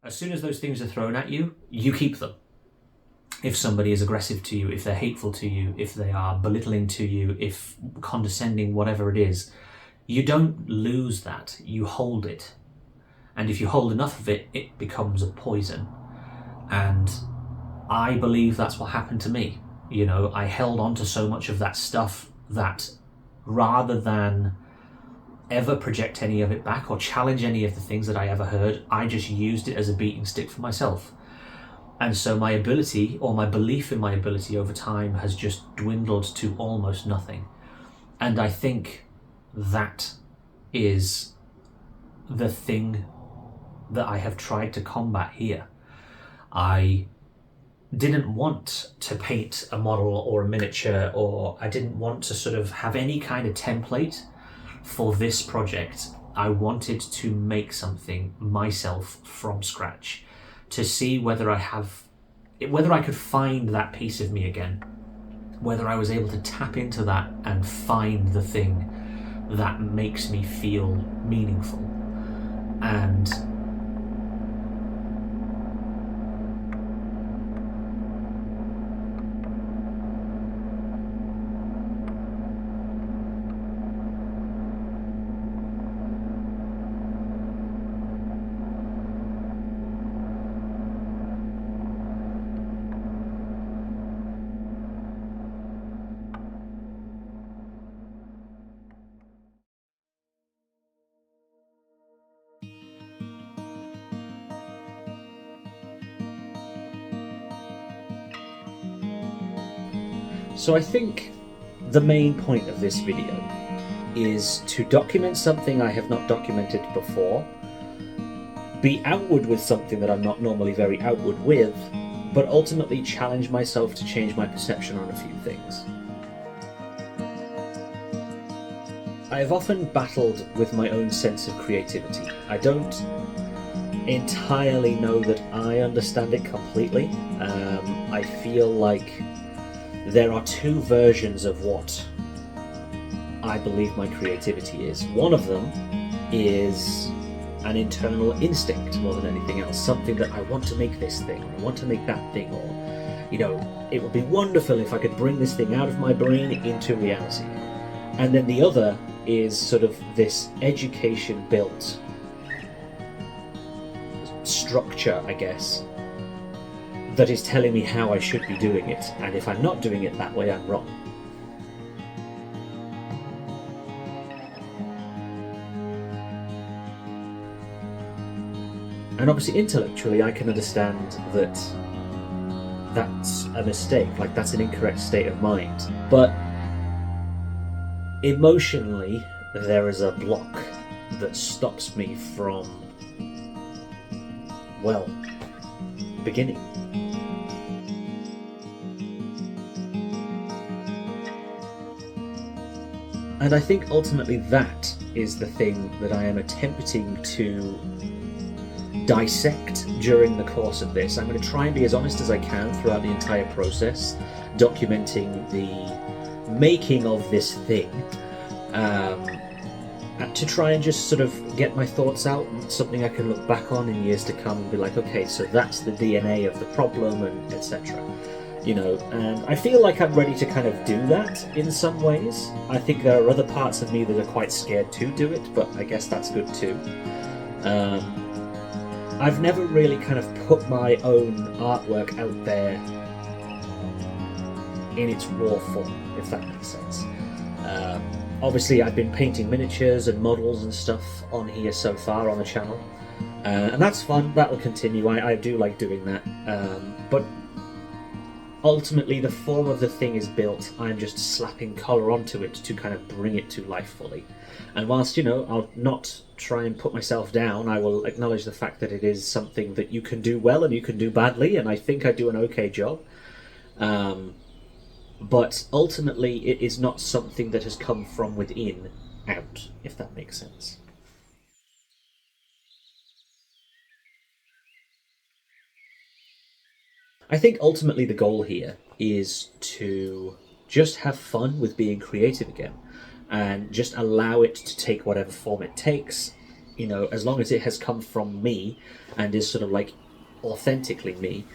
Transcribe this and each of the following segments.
As soon as those things are thrown at you, you keep them. If somebody is aggressive to you, if they're hateful to you, if they are belittling to you, if condescending, whatever it is, you don't lose that, you hold it. And if you hold enough of it, it becomes a poison. And I believe that's what happened to me. You know, I held on to so much of that stuff that rather than ever project any of it back or challenge any of the things that I ever heard, I just used it as a beating stick for myself. And so my ability, or my belief in my ability over time, has just dwindled to almost nothing. And I think that is the thing that I have tried to combat here. I didn't want to paint a model or a miniature, or I didn't want to sort of have any kind of template for this project. I wanted to make something myself from scratch, to see whether I could find that piece of me again, whether I was able to tap into that and find the thing that makes me feel meaningful. And so I think the main point of this video is to document something I have not documented before, be outward with something that I'm not normally very outward with, but ultimately challenge myself to change my perception on a few things. I have often battled with my own sense of creativity. I don't entirely know that I understand it completely. I feel like there are two versions of what I believe my creativity is. One of them is an internal instinct more than anything else, something that I want to make this thing, or I want to make that thing, or, you know, it would be wonderful if I could bring this thing out of my brain into reality. And then the other is sort of this education-built structure, I guess, that is telling me how I should be doing it, and if I'm not doing it that way, I'm wrong. And obviously intellectually I can understand that that's a mistake, like that's an incorrect state of mind. But emotionally there is a block that stops me from, well, beginning. And I think ultimately that is the thing that I am attempting to dissect during the course of this. I'm going to try and be as honest as I can throughout the entire process, documenting the making of this thing, to try and just sort of get my thoughts out, something I can look back on in years to come and be like, okay, so that's the DNA of the problem, and etc. You know, and I feel like I'm ready to kind of do that in some ways. I think there are other parts of me that are quite scared to do it, but I guess that's good too. I've never really kind of put my own artwork out there in its raw form, if that makes sense. Obviously I've been painting miniatures and models and stuff on here so far on the channel, and that's fun, that'll continue. I do like doing that, but ultimately the form of the thing is built. I'm just slapping colour onto it to kind of bring it to life fully. And whilst, you know, I'll not try and put myself down, I will acknowledge the fact that it is something that you can do well and you can do badly, and I think I do an okay job. But ultimately it is not something that has come from within out, if that makes sense. I think ultimately the goal here is to just have fun with being creative again, and just allow it to take whatever form it takes, you know, as long as it has come from me and is sort of like authentically me,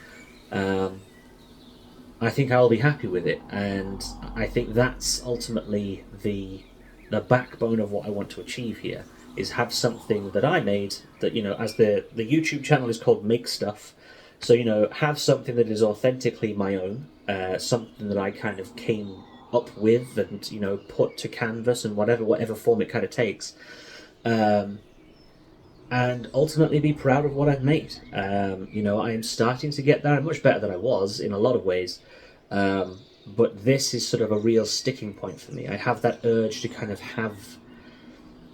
I think I'll be happy with it. And I think that's ultimately the backbone of what I want to achieve here, is have something that I made that, you know, as the YouTube channel is called Make Stuff. So, you know, have something that is authentically my own, something that I kind of came up with and, you know, put to canvas and whatever form it kind of takes. And ultimately be proud of what I've made. You know, I am starting to get there. I'm much better than I was in a lot of ways. But this is sort of a real sticking point for me. I have that urge to kind of have...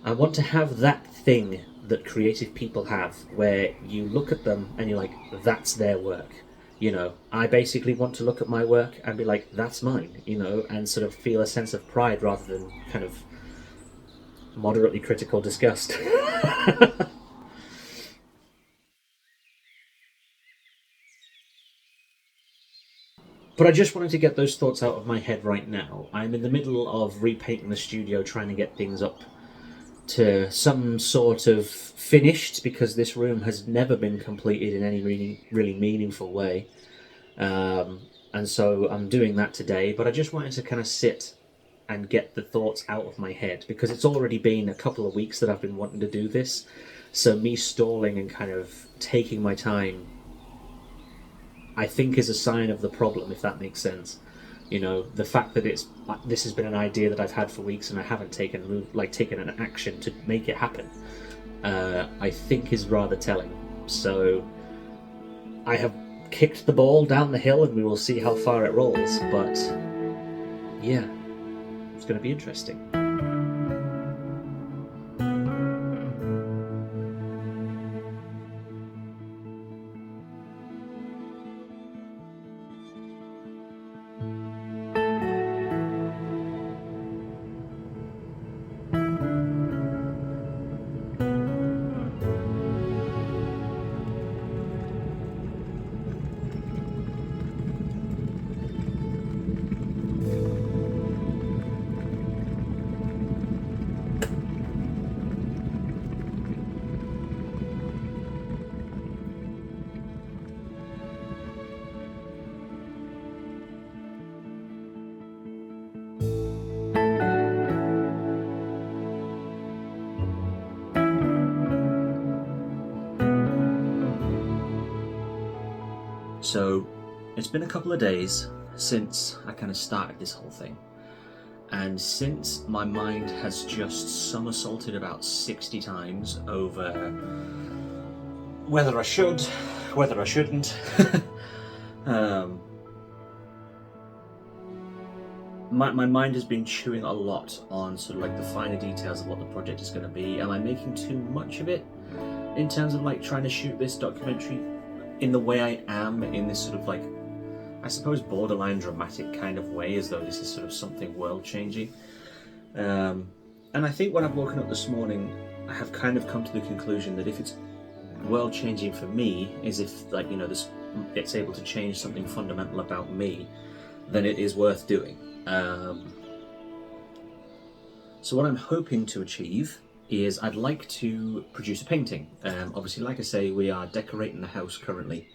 I want to have that thing that creative people have, where you look at them and you're like, that's their work. You know, I basically want to look at my work and be like, that's mine, you know, and sort of feel a sense of pride rather than kind of moderately critical disgust. But I just wanted to get those thoughts out of my head right now. I'm in the middle of repainting the studio, trying to get things up to some sort of finished, because this room has never been completed in any really meaningful way. And so I'm doing that today, but I just wanted to kind of sit and get the thoughts out of my head, because it's already been a couple of weeks that I've been wanting to do this. So me stalling and kind of taking my time, I think, is a sign of the problem, if that makes sense. You know, the fact that this has been an idea that I've had for weeks and I haven't taken an action to make it happen, I think is rather telling. So I have kicked the ball down the hill and we will see how far it rolls. But yeah, it's going to be interesting. So it's been a couple of days since I kind of started this whole thing, and since my mind has just somersaulted about 60 times over whether I should, whether I shouldn't. My mind has been chewing a lot on sort of like the finer details of what the project is going to be. Am I making too much of it in terms of like trying to shoot this documentary in the way I am, in this sort of like, I suppose, borderline dramatic kind of way, as though this is sort of something world-changing. And I think when I've woken up this morning, I have kind of come to the conclusion that if it's world-changing for me, is if, like, you know, it's able to change something fundamental about me, then it is worth doing. So what I'm hoping to achieve is I'd like to produce a painting. Obviously, like I say, we are decorating the house currently,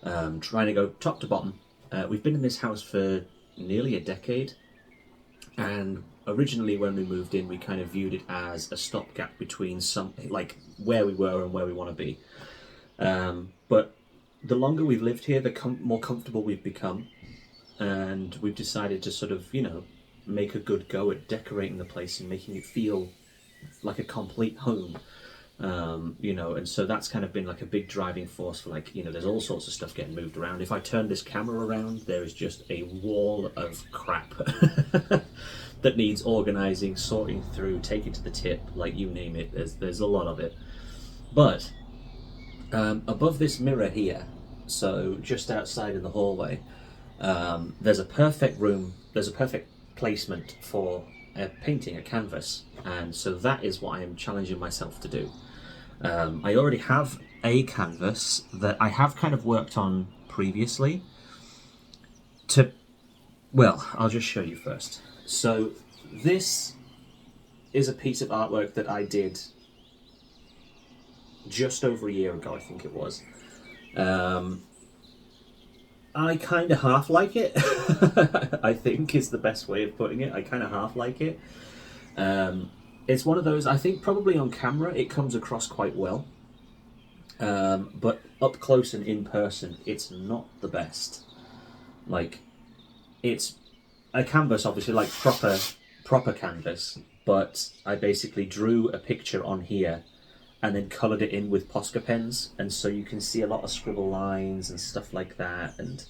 trying to go top to bottom. We've been in this house for nearly a decade, and originally when we moved in, we kind of viewed it as a stopgap between like where we were and where we want to be. But the longer we've lived here, the more comfortable we've become, and we've decided to sort of, you know, make a good go at decorating the place and making it feel like a complete home. You know, and so that's kind of been like a big driving force for, like, you know, there's all sorts of stuff getting moved around. If I turn this camera around, there is just a wall of crap that needs organising, sorting through, taking to the tip, like, you name it, there's a lot of it. But above this mirror here, so just outside in the hallway, there's a perfect placement for a painting, a canvas, and so that is what I am challenging myself to do. I already have a canvas that I have kind of worked on previously. Well, I'll just show you first. So this is a piece of artwork that I did just over a year ago, I think it was. I kind of half like it. I think is the best way of putting it. I kind of half like it. It's one of those, I think probably on camera it comes across quite well. But up close and in person, it's not the best. Like, it's a canvas, obviously, like proper canvas, but I basically drew a picture on here and then coloured it in with Posca pens, and so you can see a lot of scribble lines and stuff like that. And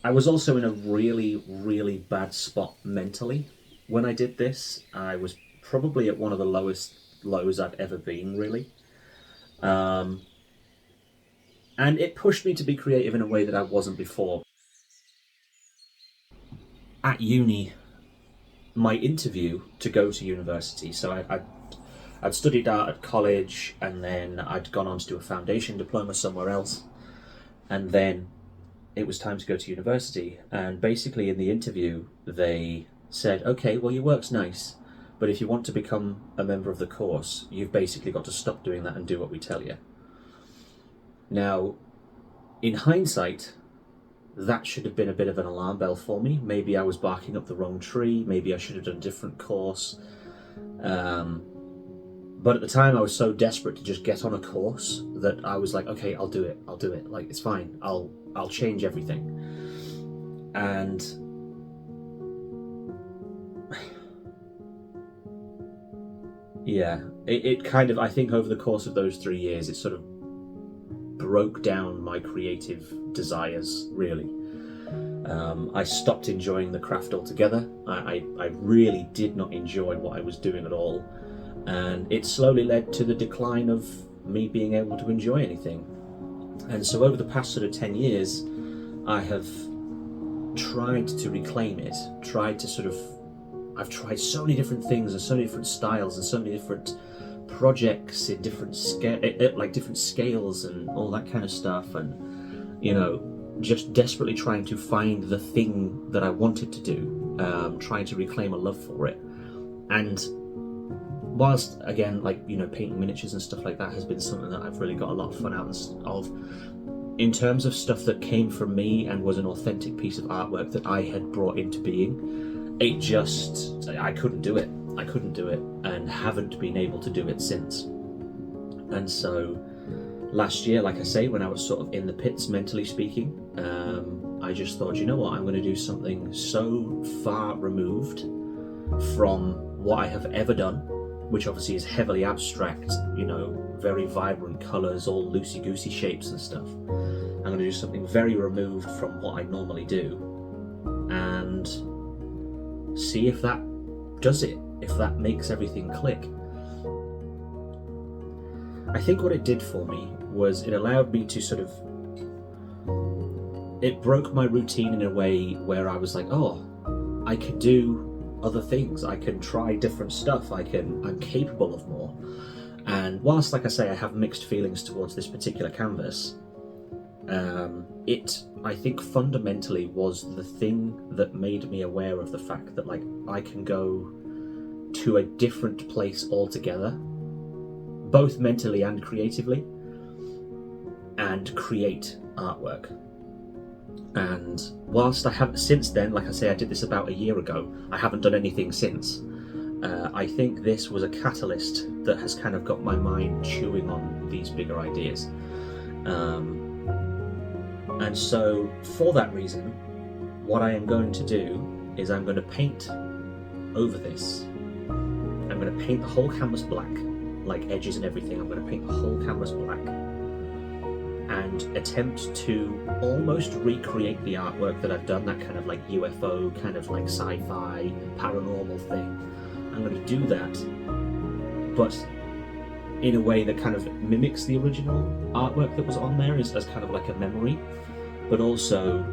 I was also in a really, really bad spot mentally when I did this. I was probably at one of the lowest lows I've ever been, really. And it pushed me to be creative in a way that I wasn't before. At uni, my interview to go to university, so I'd studied art at college, and then I'd gone on to do a foundation diploma somewhere else, and then it was time to go to university. And basically in the interview they said, okay, well, your work's nice, but if you want to become a member of the course, you've basically got to stop doing that and do what we tell you. Now, in hindsight, that should have been a bit of an alarm bell for me. Maybe I was barking up the wrong tree, maybe I should have done a different course. But at the time I was so desperate to just get on a course that I was like, okay, I'll do it, like, it's fine, I'll change everything. And yeah, it kind of, I think over the course of those 3 years, it sort of broke down my creative desires, really. I stopped enjoying the craft altogether. I really did not enjoy what I was doing at all, and it slowly led to the decline of me being able to enjoy anything. And so over the past sort of 10 years, I have tried to reclaim it, I've tried so many different things and so many different styles and so many different projects in different different scales and all that kind of stuff, and just desperately trying to find the thing that I wanted to do, trying to reclaim a love for it. And whilst, again, painting miniatures and stuff like that has been something that I've really got a lot of fun out of, in terms of stuff that came from me and was an authentic piece of artwork that I had brought into being, I couldn't do it. And haven't been able to do it since. And so last year, like I say, when I was sort of in the pits, mentally speaking, I just thought, you know what, I'm going to do something so far removed from what I have ever done, which obviously is heavily abstract, very vibrant colours, all loosey-goosey shapes and stuff. I'm going to do something very removed from what I normally do and see if that does it, if that makes everything click. I think what it did for me was it allowed me to it broke my routine in a way where I was like, oh, I can do other things, I can try different stuff, I'm capable of more. And whilst, like I say, I have mixed feelings towards this particular canvas, it, I think, fundamentally was the thing that made me aware of the fact that I can go to a different place altogether, both mentally and creatively, and create artwork. And whilst I haven't since then, like I say, I did this about a year ago, I haven't done anything since. I think this was a catalyst that has kind of got my mind chewing on these bigger ideas. And so for that reason, what I am going to do is I'm going to paint over this. I'm going to paint the whole canvas black, like edges and everything. I'm going to paint the whole canvas black and attempt to almost recreate the artwork that I've done, that kind of UFO, kind of sci-fi, paranormal thing. I'm going to do that, but in a way that kind of mimics the original artwork that was on there as kind of like a memory, but also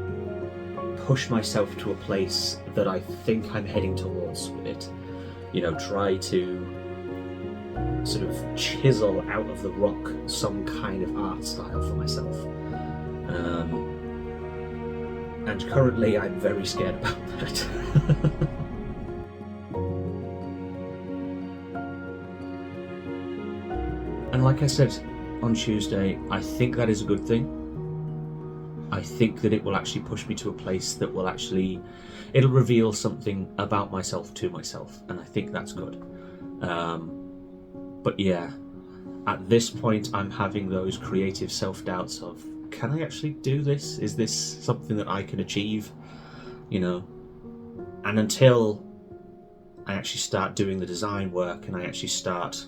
push myself to a place that I think I'm heading towards with it. Try to sort of chisel out of the rock some kind of art style for myself. And currently I'm very scared about that. And like I said on Tuesday, I think that is a good thing. I think that it will actually push me to a place that will actually, it'll reveal something about myself to myself, and I think that's good. But yeah, at this point I'm having those creative self-doubts of, can I actually do this? Is this something that I can achieve? You know, and until I actually start doing the design work and I actually start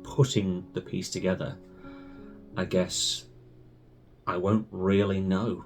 putting the piece together, I guess I won't really know.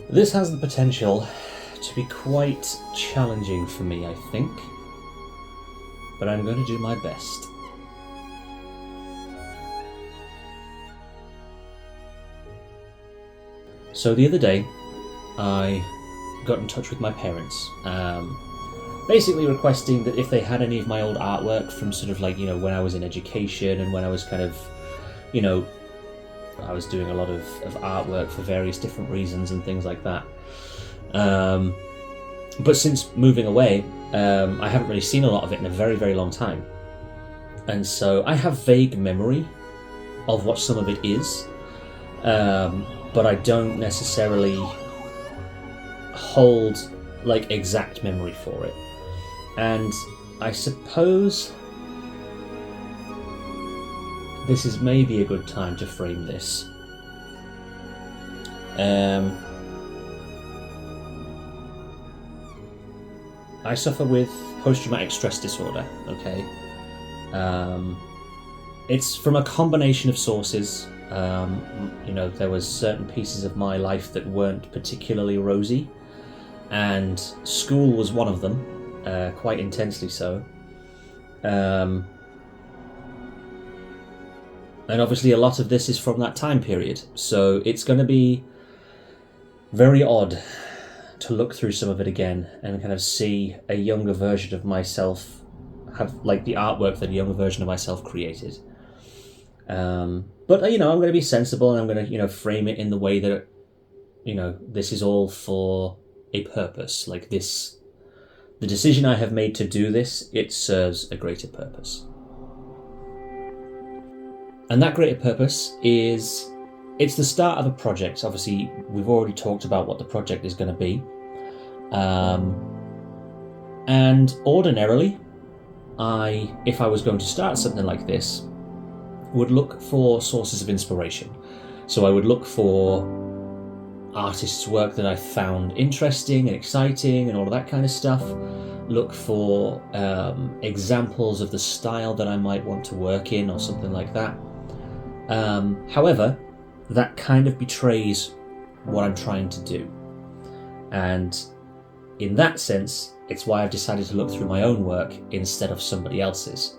This has the potential to be quite challenging for me, I think, but I'm going to do my best. So the other day, I got in touch with my parents, basically requesting that if they had any of my old artwork from sort of like, you know, when I was in education and when I was kind of, you know, I was doing a lot of artwork for various different reasons and things like that. But since moving away, I haven't really seen a lot of it in a very, very long time. And so I have vague memory of what some of it is, but I don't necessarily hold like exact memory for it. And I suppose this is maybe a good time to frame this. I suffer with post-traumatic stress disorder, okay? It's from a combination of sources. You know, there was certain pieces of my life that weren't particularly rosy, and school was one of them, quite intensely so. And obviously a lot of this is from that time period, so it's going to be very odd to look through some of it again and kind of see a younger version of myself have like the artwork that a younger version of myself created. But you know, I'm going to be sensible and I'm going to, you know, frame it in the way that, you know, this is all for a purpose. Like this, the decision I have made to do this, it serves a greater purpose. And that greater purpose is, it's the start of a project. Obviously, we've already talked about what the project is going to be. And ordinarily, if I was going to start something like this, would look for sources of inspiration. So I would look for artists' work that I found interesting and exciting and all of that kind of stuff. Look for examples of the style that I might want to work in or something like that. However, that kind of betrays what I'm trying to do. And in that sense, it's why I've decided to look through my own work instead of somebody else's.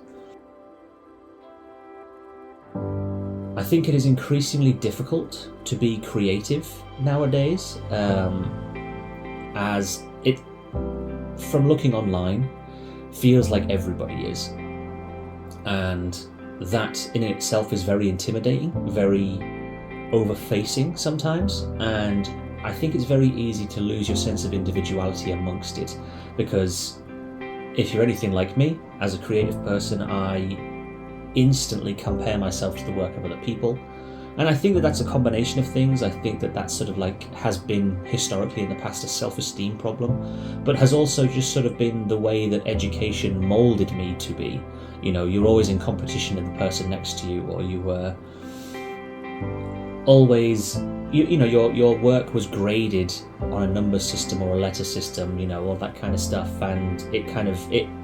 I think it is increasingly difficult to be creative nowadays, as it, from looking online, feels like everybody is. And that in itself is very intimidating, very over-facing sometimes, and I think it's very easy to lose your sense of individuality amongst it, because if you're anything like me, as a creative person, I instantly compare myself to the work of other people, and I think that that's a combination of things. I think that that sort of like has been historically in the past a self-esteem problem, but has also just sort of been the way that education molded me to be. You know, you're always in competition with the person next to you, or you were always, you know, your work was graded on a number system or a letter system, you know, all that kind of stuff, and it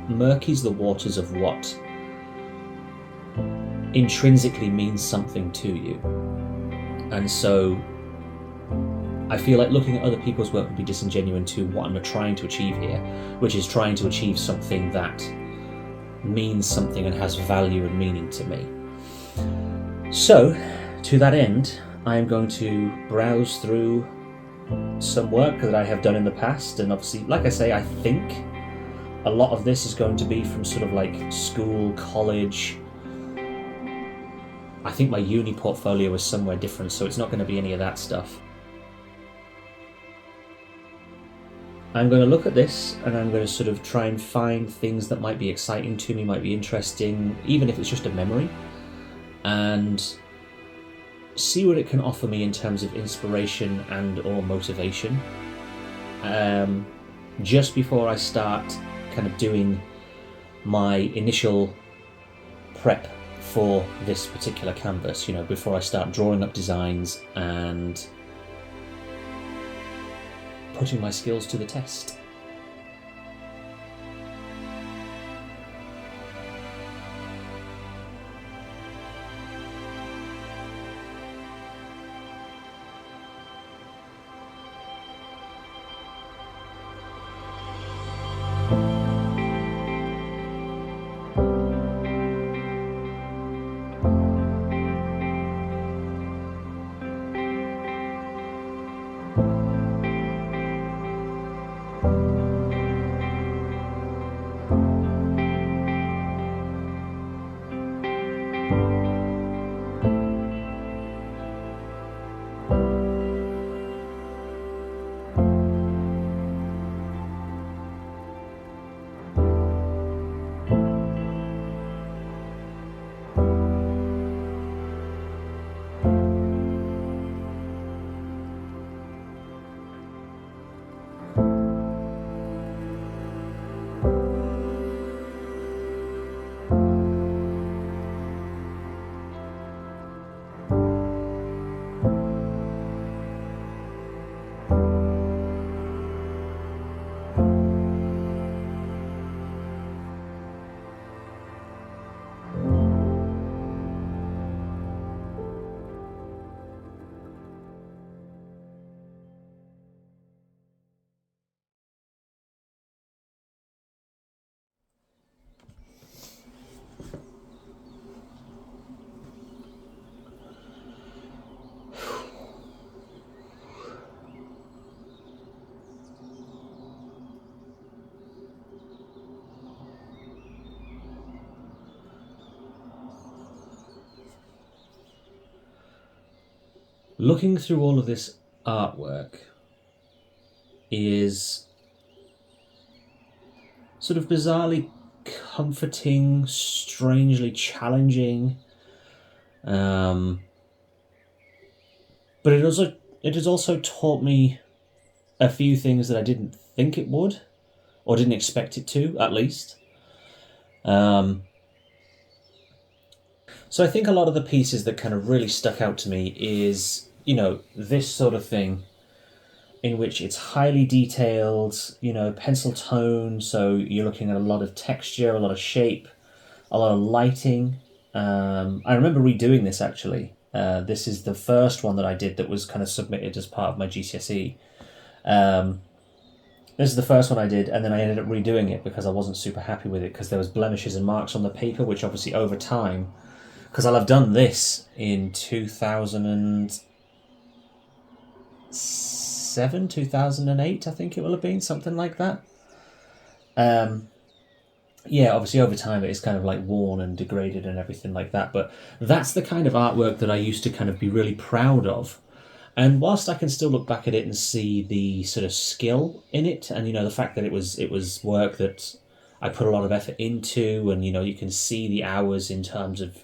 murkies the waters of what intrinsically means something to you. And so I feel like looking at other people's work would be disingenuous to what I'm trying to achieve here, which is trying to achieve something that means something and has value and meaning to me. So, to that end, I am going to browse through some work that I have done in the past, and obviously, like I say, I think a lot of this is going to be from sort of like school, college. I think my uni portfolio is somewhere different, so it's not going to be any of that stuff. I'm going to look at this and I'm going to sort of try and find things that might be exciting to me, might be interesting, even if it's just a memory, and see what it can offer me in terms of inspiration and or motivation. Just before I start kind of doing my initial prep for this particular canvas, before I start drawing up designs and putting my skills to the test. Looking through all of this artwork is sort of bizarrely comforting, strangely challenging, but it has also taught me a few things that I didn't think it would, or didn't expect it to, at least. So I think a lot of the pieces that kind of really stuck out to me is, this sort of thing in which it's highly detailed, pencil tone, so you're looking at a lot of texture, a lot of shape, a lot of lighting. I remember redoing this actually. This is the first one that I did that was kind of submitted as part of my GCSE. This is the first one I did, and then I ended up redoing it because I wasn't super happy with it because there was blemishes and marks on the paper, which obviously over time, because I'll have done this in 2007, 2008, I think it will have been, something like that. Yeah, obviously over time it is kind of like worn and degraded and everything like that, but that's the kind of artwork that I used to kind of be really proud of. And whilst I can still look back at it and see the sort of skill in it, and the fact that it was work that I put a lot of effort into, and you can see the hours in terms of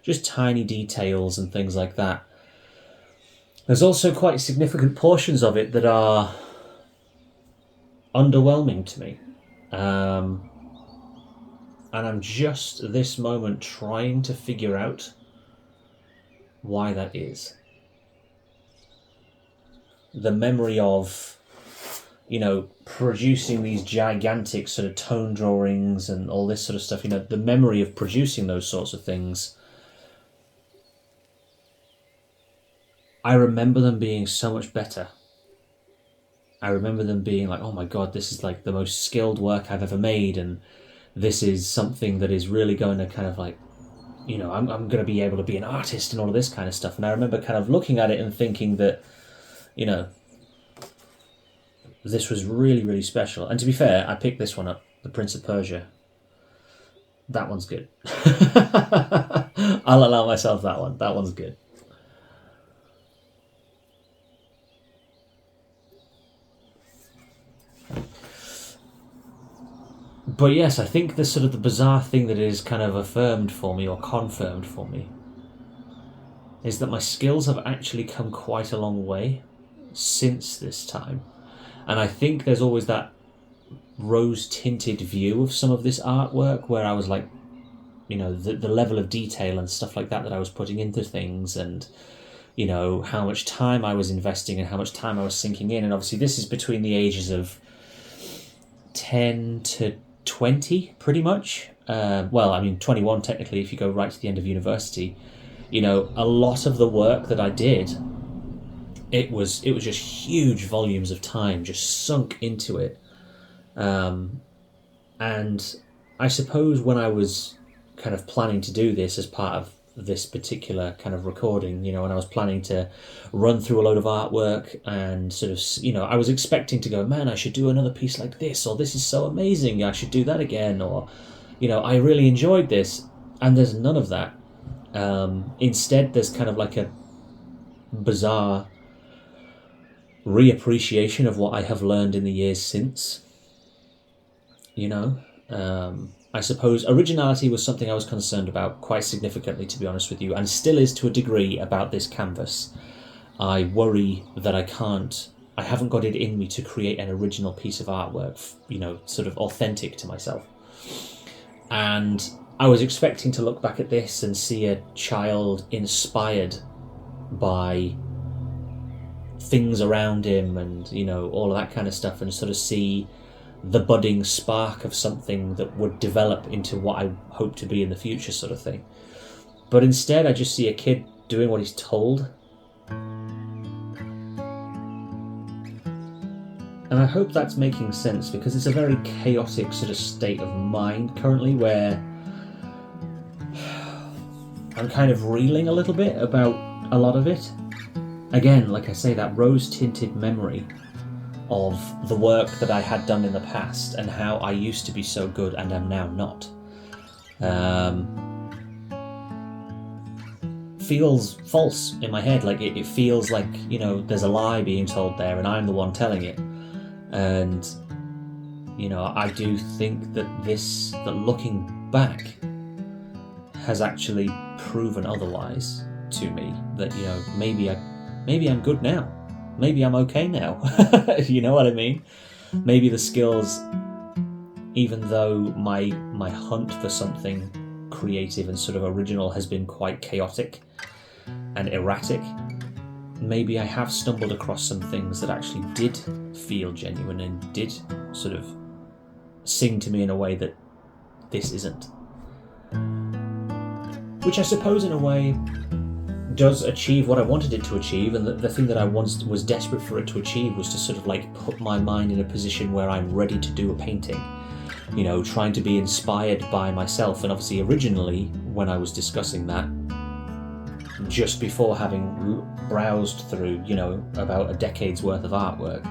just tiny details and things like that, there's also quite significant portions of it that are underwhelming to me. And I'm just this moment trying to figure out why that is. The memory of, producing these gigantic sort of tone drawings and all this sort of stuff, the memory of producing those sorts of things, I remember them being so much better I remember them being like, oh my God, this is like the most skilled work I've ever made, and this is something that is really going to kind of like, I'm going to be able to be an artist and all of this kind of stuff. And I remember kind of looking at it and thinking that, this was really, really special. And to be fair, I picked this one up, The Prince of Persia. That one's good. I'll allow myself that one. That one's good. But yes, I think the sort of the bizarre thing that is kind of affirmed for me or confirmed for me is that my skills have actually come quite a long way since this time. And I think there's always that rose-tinted view of some of this artwork where I was like, the level of detail and stuff like that I was putting into things, and how much time I was investing and how much time I was sinking in. And obviously this is between the ages of 10 to 20, pretty much. 21 technically if you go right to the end of university. A lot of the work that I did, it was just huge volumes of time just sunk into it. And I suppose when I was kind of planning to do this as part of this particular kind of recording, when I was planning to run through a load of artwork and sort of, I was expecting to go, man, I should do another piece like this, or this is so amazing, I should do that again, or, I really enjoyed this. And there's none of that. Instead, there's kind of like a bizarre reappreciation of what I have learned in the years since. I suppose originality was something I was concerned about quite significantly, to be honest with you, and still is to a degree about this canvas. I worry that I haven't got it in me to create an original piece of artwork, sort of authentic to myself. And I was expecting to look back at this and see a child inspired by things around him and, all of that kind of stuff, and sort of see the budding spark of something that would develop into what I hope to be in the future, sort of thing. But instead, I just see a kid doing what he's told. And I hope that's making sense, because it's a very chaotic sort of state of mind currently where I'm kind of reeling a little bit about a lot of it. Again, like I say, that rose-tinted memory of the work that I had done in the past and how I used to be so good and am now not. Feels false in my head. Like it feels like, there's a lie being told there and I'm the one telling it. And, I do think that looking back has actually proven otherwise to me. That, maybe I'm good now. Maybe I'm okay now. You know what I mean? Maybe the skills, even though my hunt for something creative and sort of original has been quite chaotic and erratic, maybe I have stumbled across some things that actually did feel genuine and did sort of sing to me in a way that this isn't. Which I suppose in a way does achieve what I wanted it to achieve, and the thing that I once was desperate for it to achieve was to sort of like put my mind in a position where I'm ready to do a painting, trying to be inspired by myself. And obviously originally when I was discussing that, just before having browsed through, about a decade's worth of artwork,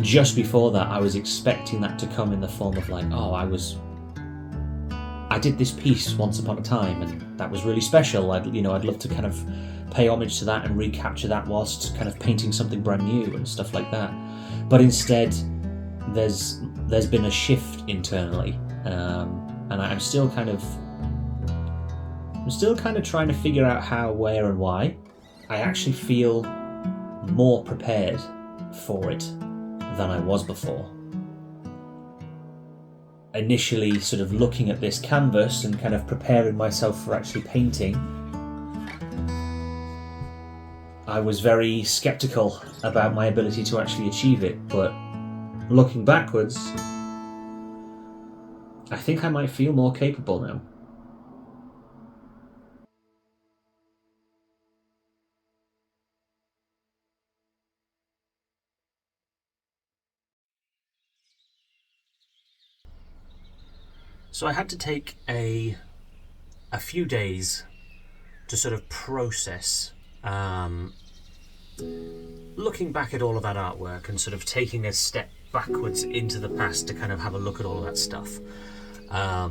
just before that I was expecting that to come in the form of like, I did this piece once upon a time and that was really special. I'd love to kind of pay homage to that and recapture that whilst kind of painting something brand new and stuff like that. But instead, there's been a shift internally, and I'm still kind of trying to figure out how, where, and why. I actually feel more prepared for it than I was before. Initially sort of looking at this canvas and kind of preparing myself for actually painting, I was very skeptical about my ability to actually achieve it, but looking backwards, I think I might feel more capable now. So I had to take a few days to sort of process looking back at all of that artwork and sort of taking a step backwards into the past to kind of have a look at all of that stuff. My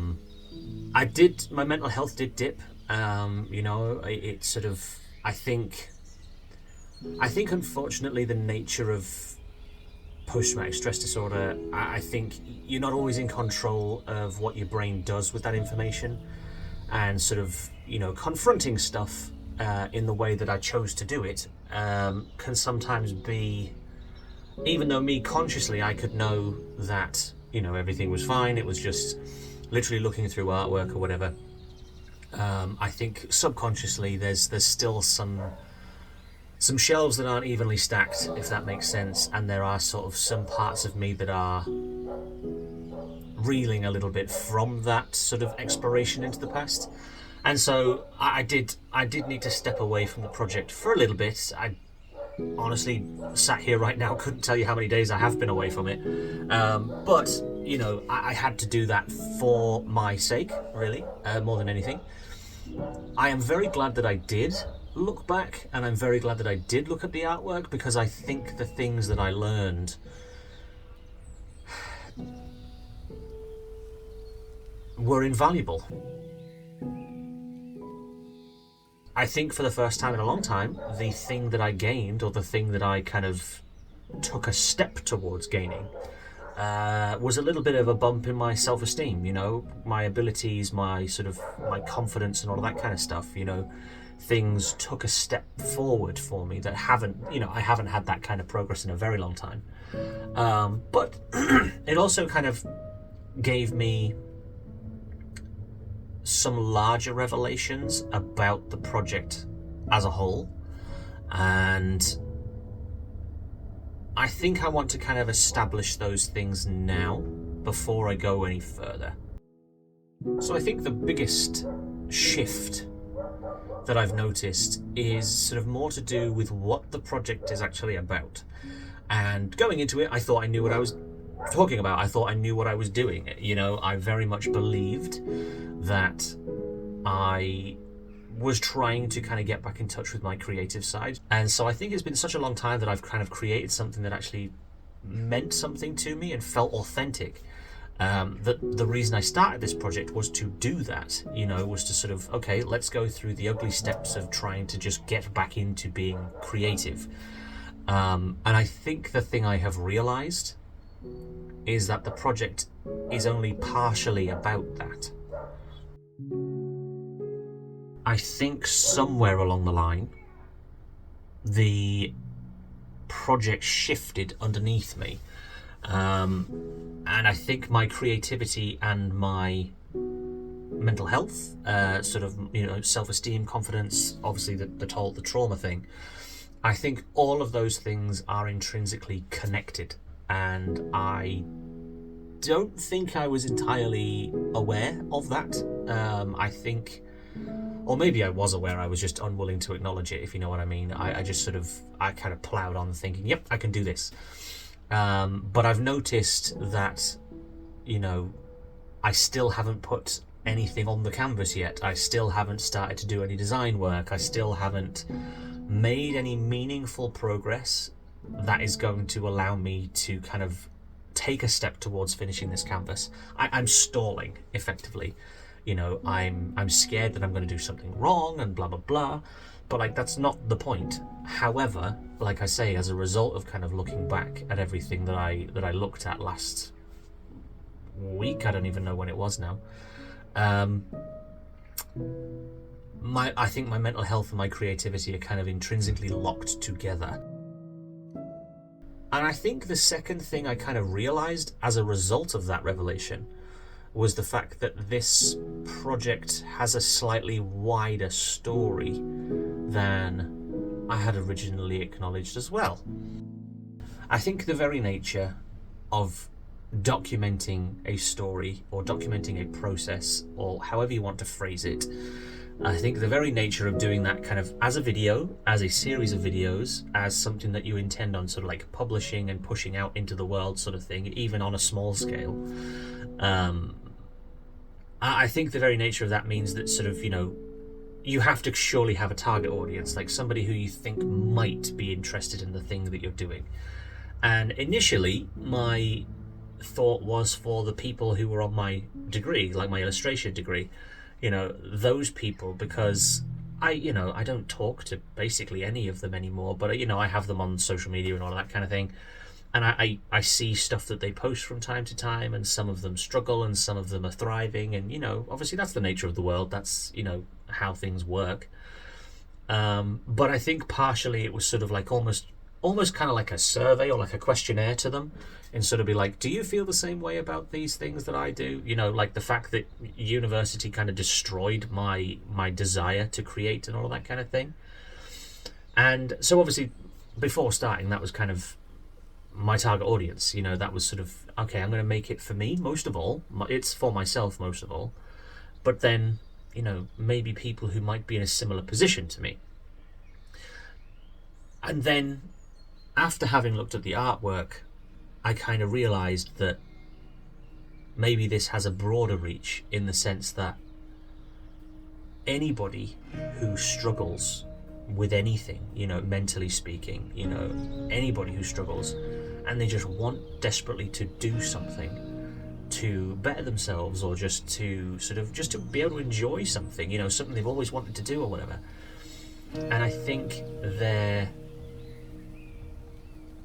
mental health did dip. It sort of, I think unfortunately the nature of post-traumatic stress disorder, I think you're not always in control of what your brain does with that information, and sort of, confronting stuff in the way that I chose to do it can sometimes be, even though me consciously I could know that, everything was fine, it was just literally looking through artwork or whatever. I think subconsciously there's still some shelves that aren't evenly stacked, if that makes sense, and there are sort of some parts of me that are reeling a little bit from that sort of exploration into the past. And so I did need to step away from the project for a little bit. I honestly sat here right now, couldn't tell you how many days I have been away from it, but I had to do that for my sake, really, more than anything. I am very glad that I did look back, and I'm very glad that I did look at the artwork, because I think the things that I learned were invaluable. I think for the first time in a long time, the thing that I gained, or the thing that I kind of took a step towards gaining, was a little bit of a bump in my self-esteem, my abilities, my confidence and all of that kind of stuff, things took a step forward for me that I haven't had that kind of progress in a very long time. But it also kind of gave me some larger revelations about the project as a whole, and I think I want to kind of establish those things now before I go any further. So I think the biggest shift that I've noticed is sort of more to do with what the project is actually about. And going into it, I thought I knew what I was talking about. I thought I knew what I was doing. I very much believed that I was trying to kind of get back in touch with my creative side. And so I think it's been such a long time that I've kind of created something that actually meant something to me and felt authentic. That the reason I started this project was to do that, was to sort of, okay, let's go through the ugly steps of trying to just get back into being creative. And I think the thing I have realized is that the project is only partially about that. I think somewhere along the line, the project shifted underneath me. And I think my creativity and my mental health, self-esteem, confidence, obviously the trauma thing, I think all of those things are intrinsically connected, and I don't think I was entirely aware of that. I think, or maybe I was aware, I was just unwilling to acknowledge it, if you know what I mean. I kind of plowed on thinking, yep, I can do this. But I've noticed that, I still haven't put anything on the canvas yet. I still haven't started to do any design work. I still haven't made any meaningful progress that is going to allow me to kind of take a step towards finishing this canvas. I'm stalling, effectively. I'm scared that I'm going to do something wrong and blah blah blah, but that's not the point. However, like I say, as a result of kind of looking back at everything that I looked at last week, I don't even know when it was now, I think my mental health and my creativity are kind of intrinsically locked together. And I think the second thing I kind of realized as a result of that revelation was the fact that this project has a slightly wider story than I had originally acknowledged as well. I think the very nature of documenting a story or documenting a process, or however you want to phrase it, I think the very nature of doing that kind of as a video, as a series of videos, as something that you intend on sort of like publishing and pushing out into the world sort of thing, even on a small scale, I think the very nature of that means that sort of, you have to surely have a target audience, like somebody who you think might be interested in the thing that you're doing. And initially, my thought was for the people who were on my degree, like my illustration degree, those people, because I don't talk to basically any of them anymore, but I have them on social media and all of that kind of thing. And I see stuff that they post from time to time, and some of them struggle and some of them are thriving, and obviously that's the nature of the world, that's how things work. But I think partially it was sort of like almost kind of like a survey or like a questionnaire to them, and sort of be like, do you feel the same way about these things that I do? Like the fact that university kind of destroyed my desire to create and all that kind of thing. And so obviously before starting, that was kind of my target audience. That was sort of, okay, I'm going to make it for me most of all. It's for myself most of all. But then, maybe people who might be in a similar position to me. And then, after having looked at the artwork, I kind of realised that maybe this has a broader reach, in the sense that anybody who struggles with anything, mentally speaking, anybody who struggles and they just want desperately to do something to better themselves, or just to be able to enjoy something, something they've always wanted to do or whatever. And I think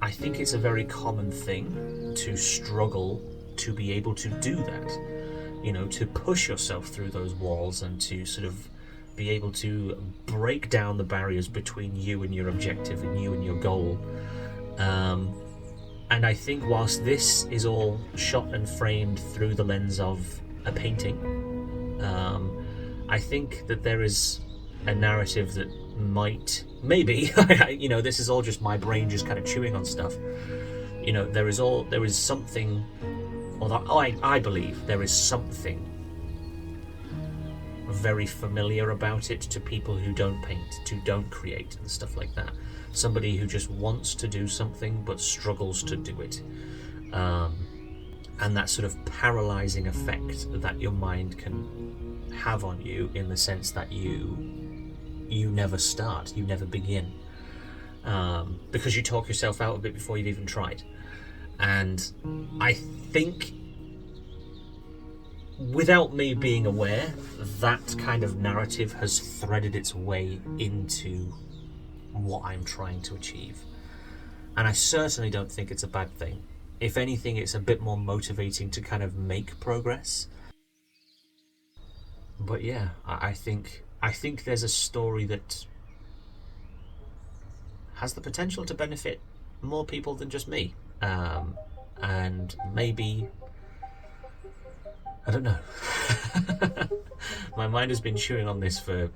it's a very common thing to struggle to be able to do that, to push yourself through those walls and to sort of be able to break down the barriers between you and your objective and you and your goal. And I think whilst this is all shot and framed through the lens of a painting, I think that there is a narrative that maybe this is all just my brain just kind of chewing on stuff. There is something, or I believe there is something very familiar about it to people who don't paint, who don't create and stuff like that. Somebody who just wants to do something but struggles to do it. And that sort of paralyzing effect that your mind can have on you, in the sense that you never start, you never begin, because you talk yourself out of it before you've even tried. And I think, without me being aware, that kind of narrative has threaded its way into what I'm trying to achieve. And I certainly don't think it's a bad thing. If anything, it's a bit more motivating to kind of make progress. But yeah, I think there's a story that has the potential to benefit more people than just me. And maybe, I don't know. My mind has been chewing on this for,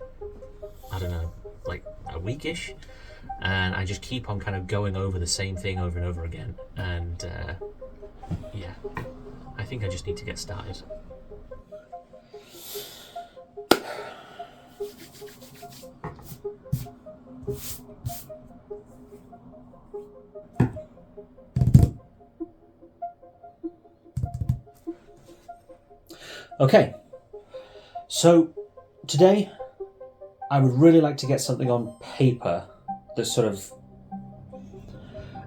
I don't know, like a weekish, and I just keep on kind of going over the same thing over and over again. And yeah, I think I just need to get started. Okay, so today I would really like to get something on paper that sort of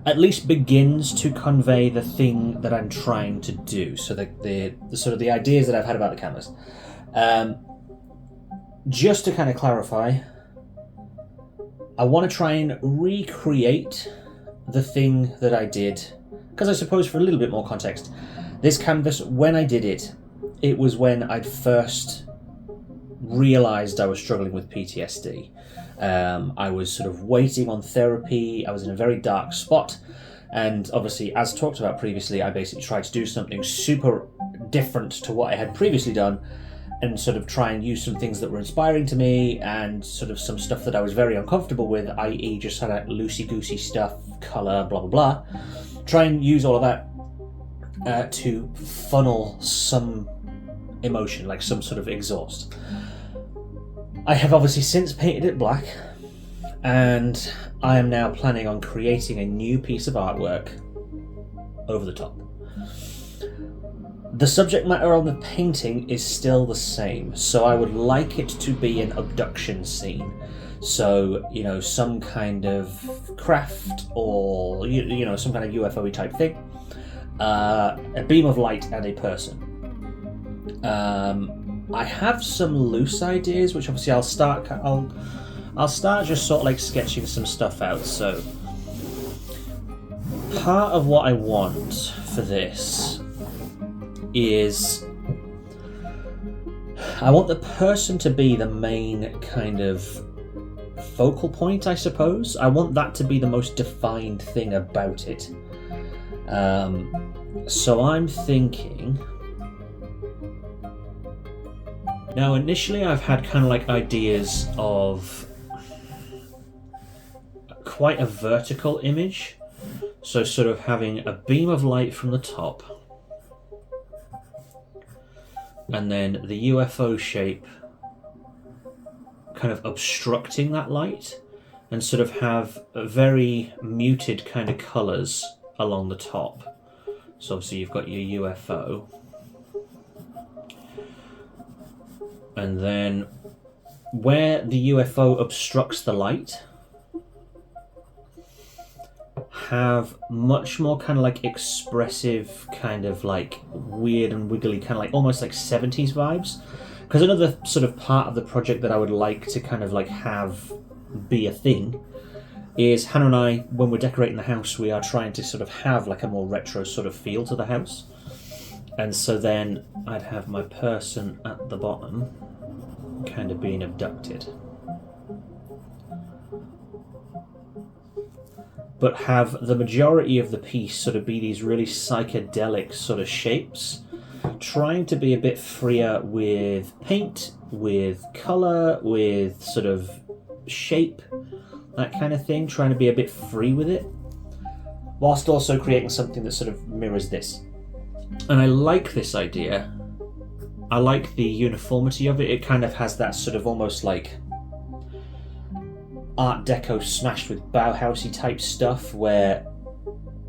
at least begins to convey the thing that I'm trying to do. So the sort of the ideas that I've had about the canvas. Just to kind of clarify, I want to try and recreate the thing that I did, because I suppose for a little bit more context, this canvas, when I did it, it was when I'd first realised I was struggling with PTSD. I was sort of waiting on therapy. I was in a very dark spot, and obviously, as talked about previously, I basically tried to do something super different to what I had previously done, and sort of try and use some things that were inspiring to me, and sort of some stuff that I was very uncomfortable with, i.e. just kind of loosey-goosey stuff, colour, blah blah blah. Try and use all of that to funnel some emotion, like some sort of exhaust. I have obviously since painted it black, and I am now planning on creating a new piece of artwork over the top. The subject matter on the painting is still the same, so I would like it to be an abduction scene. So, you know, some kind of craft or, you know, some kind of UFO-y type thing. A beam of light and a person. I have some loose ideas, which obviously I'll start just sort of like sketching some stuff out. So, part of what I want for this is I want the person to be the main kind of focal point, I suppose. I want that to be the most defined thing about it. So I'm thinking... Now, initially I've had kind of like ideas of quite a vertical image. So sort of having a beam of light from the top, and then the UFO shape kind of obstructing that light, and sort of have a very muted kind of colours along the top. So obviously you've got your UFO, and then where the UFO obstructs the light, have much more kind of like expressive, kind of like weird and wiggly, kind of like almost like 70s vibes. Because another sort of part of the project that I would like to kind of like have be a thing is Hannah and I, when we're decorating the house, we are trying to sort of have like a more retro sort of feel to the house. And so then I'd have my person at the bottom kind of being abducted, but have the majority of the piece sort of be these really psychedelic sort of shapes, trying to be a bit freer with paint, with colour, with sort of shape, that kind of thing, trying to be a bit free with it, whilst also creating something that sort of mirrors this. And I like this idea. I like the uniformity of it. It kind of has that sort of almost like Art Deco smashed with Bauhausy type stuff, where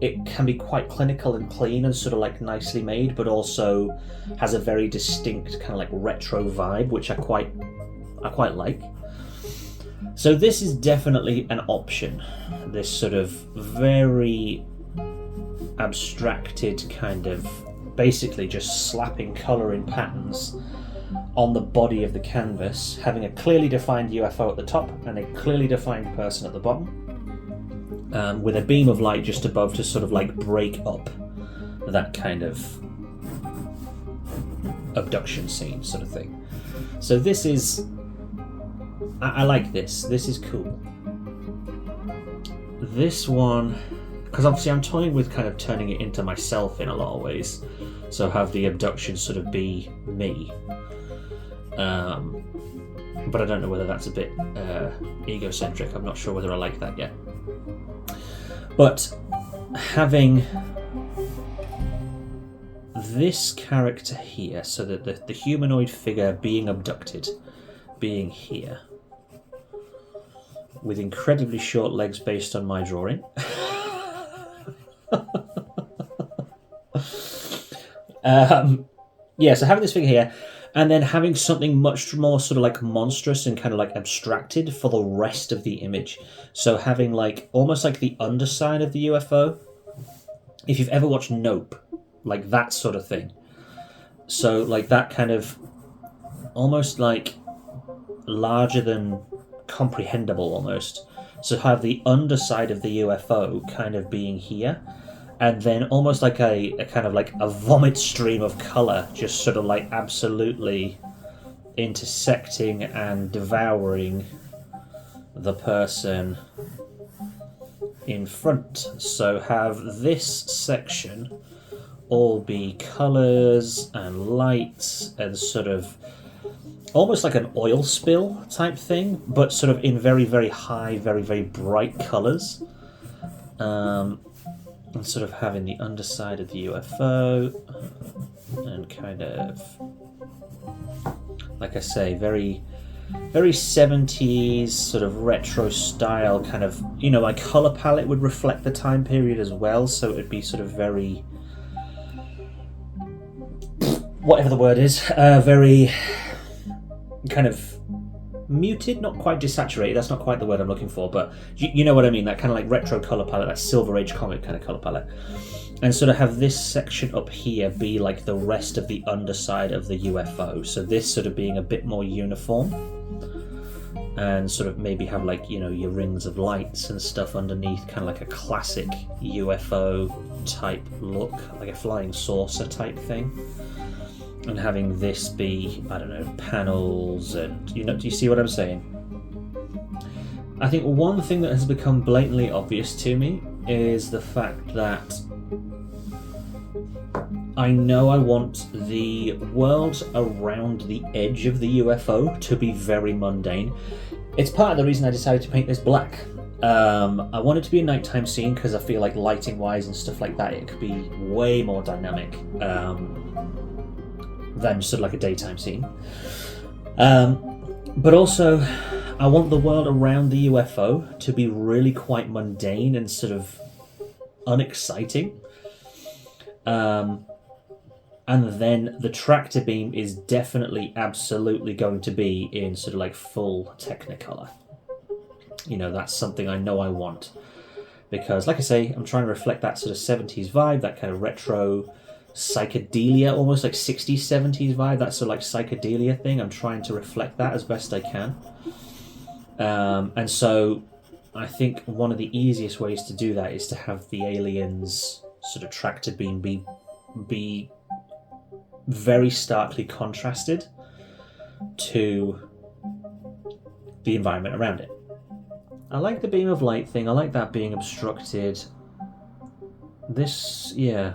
it can be quite clinical and clean and sort of like nicely made, but also has a very distinct kind of like retro vibe, which I quite like. So this is definitely an option. This sort of very abstracted kind of, basically just slapping colour in patterns on the body of the canvas, having a clearly defined UFO at the top and a clearly defined person at the bottom, with a beam of light just above to sort of like break up that kind of abduction scene sort of thing. So this is... I like this. This is cool. This one... because obviously I'm toying with kind of turning it into myself in a lot of ways. So have the abduction sort of be me. But I don't know whether that's a bit egocentric. I'm not sure whether I like that yet. But having this character here, so that the humanoid figure being abducted, being here, with incredibly short legs based on my drawing. Yeah, so having this figure here, and then having something much more sort of like monstrous and kind of like abstracted for the rest of the image. So having like almost like the underside of the UFO. If you've ever watched Nope, like that sort of thing. So like that kind of almost like larger than comprehensible almost. So have the underside of the UFO kind of being here, and then almost like a kind of like a vomit stream of colour just sort of like absolutely intersecting and devouring the person in front. So have this section all be colours and lights and sort of almost like an oil spill type thing, but sort of in very, very high, very, very bright colours. And sort of having the underside of the UFO and kind of, like I say, very, very 70s sort of retro style kind of, you know, my colour palette would reflect the time period as well, so it would be sort of very whatever the word is, very kind of muted, not quite desaturated, that's not quite the word I'm looking for, but you know what I mean, that kind of like retro colour palette, that Silver Age comic kind of colour palette. And sort of have this section up here be like the rest of the underside of the UFO. So this sort of being a bit more uniform. And sort of maybe have like, you know, your rings of lights and stuff underneath, kind of like a classic UFO type look, like a flying saucer type thing. And having this be, I don't know, panels and, you know, do you see what I'm saying? I think one thing that has become blatantly obvious to me is the fact that I know I want the world around the edge of the UFO to be very mundane. It's part of the reason I decided to paint this black. I want it to be a nighttime scene because I feel like lighting wise and stuff like that, it could be way more dynamic than sort of like a daytime scene. But also, I want the world around the UFO to be really quite mundane and sort of unexciting. And then the tractor beam is definitely, absolutely going to be in sort of like full Technicolor. You know, that's something I know I want. Because, like I say, I'm trying to reflect that sort of 70s vibe, that kind of retro psychedelia, almost like 60s, 70s vibe, that sort of like psychedelia thing. I'm trying to reflect that as best I can. And so I think one of the easiest ways to do that is to have the aliens sort of tractor beam be very starkly contrasted to the environment around it. I like the beam of light thing, I like that being obstructed. This, yeah,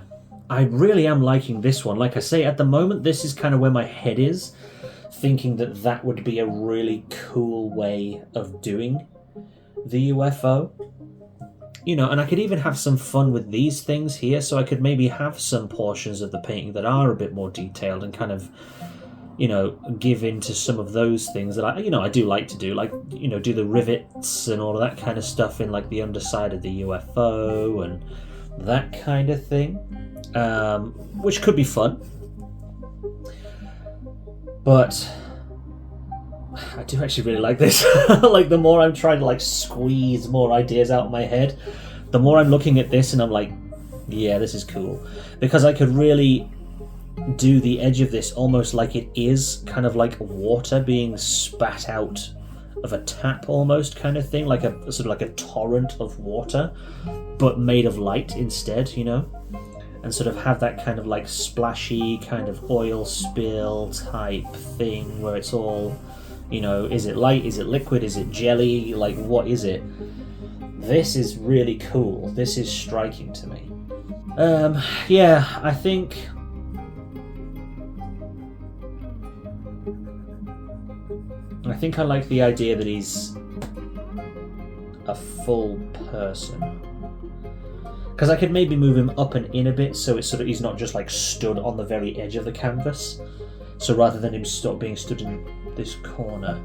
I really am liking this one. Like I say, at the moment, this is kind of where my head is, thinking that that would be a really cool way of doing the UFO. You know, and I could even have some fun with these things here, so I could maybe have some portions of the painting that are a bit more detailed and kind of, you know, give into some of those things that I do like to do, like, you know, do the rivets and all of that kind of stuff in like the underside of the UFO and that kind of thing, which could be fun. But I do actually really like this. Like, the more I'm trying to like squeeze more ideas out of my head, the more I'm looking at this and I'm like, yeah, this is cool. Because I could really do the edge of this almost like it is kind of like water being spat out of a tap almost kind of thing, like a sort of like a torrent of water, but made of light instead, you know? And sort of have that kind of like splashy kind of oil spill type thing where it's all, you know, is it light, is it liquid, is it jelly, like what is it? This is really cool. This is striking to me. Yeah, I think I like the idea that he's a full person. Because I could maybe move him up and in a bit so it's sort of he's not just like stood on the very edge of the canvas. So rather than him being stood in this corner.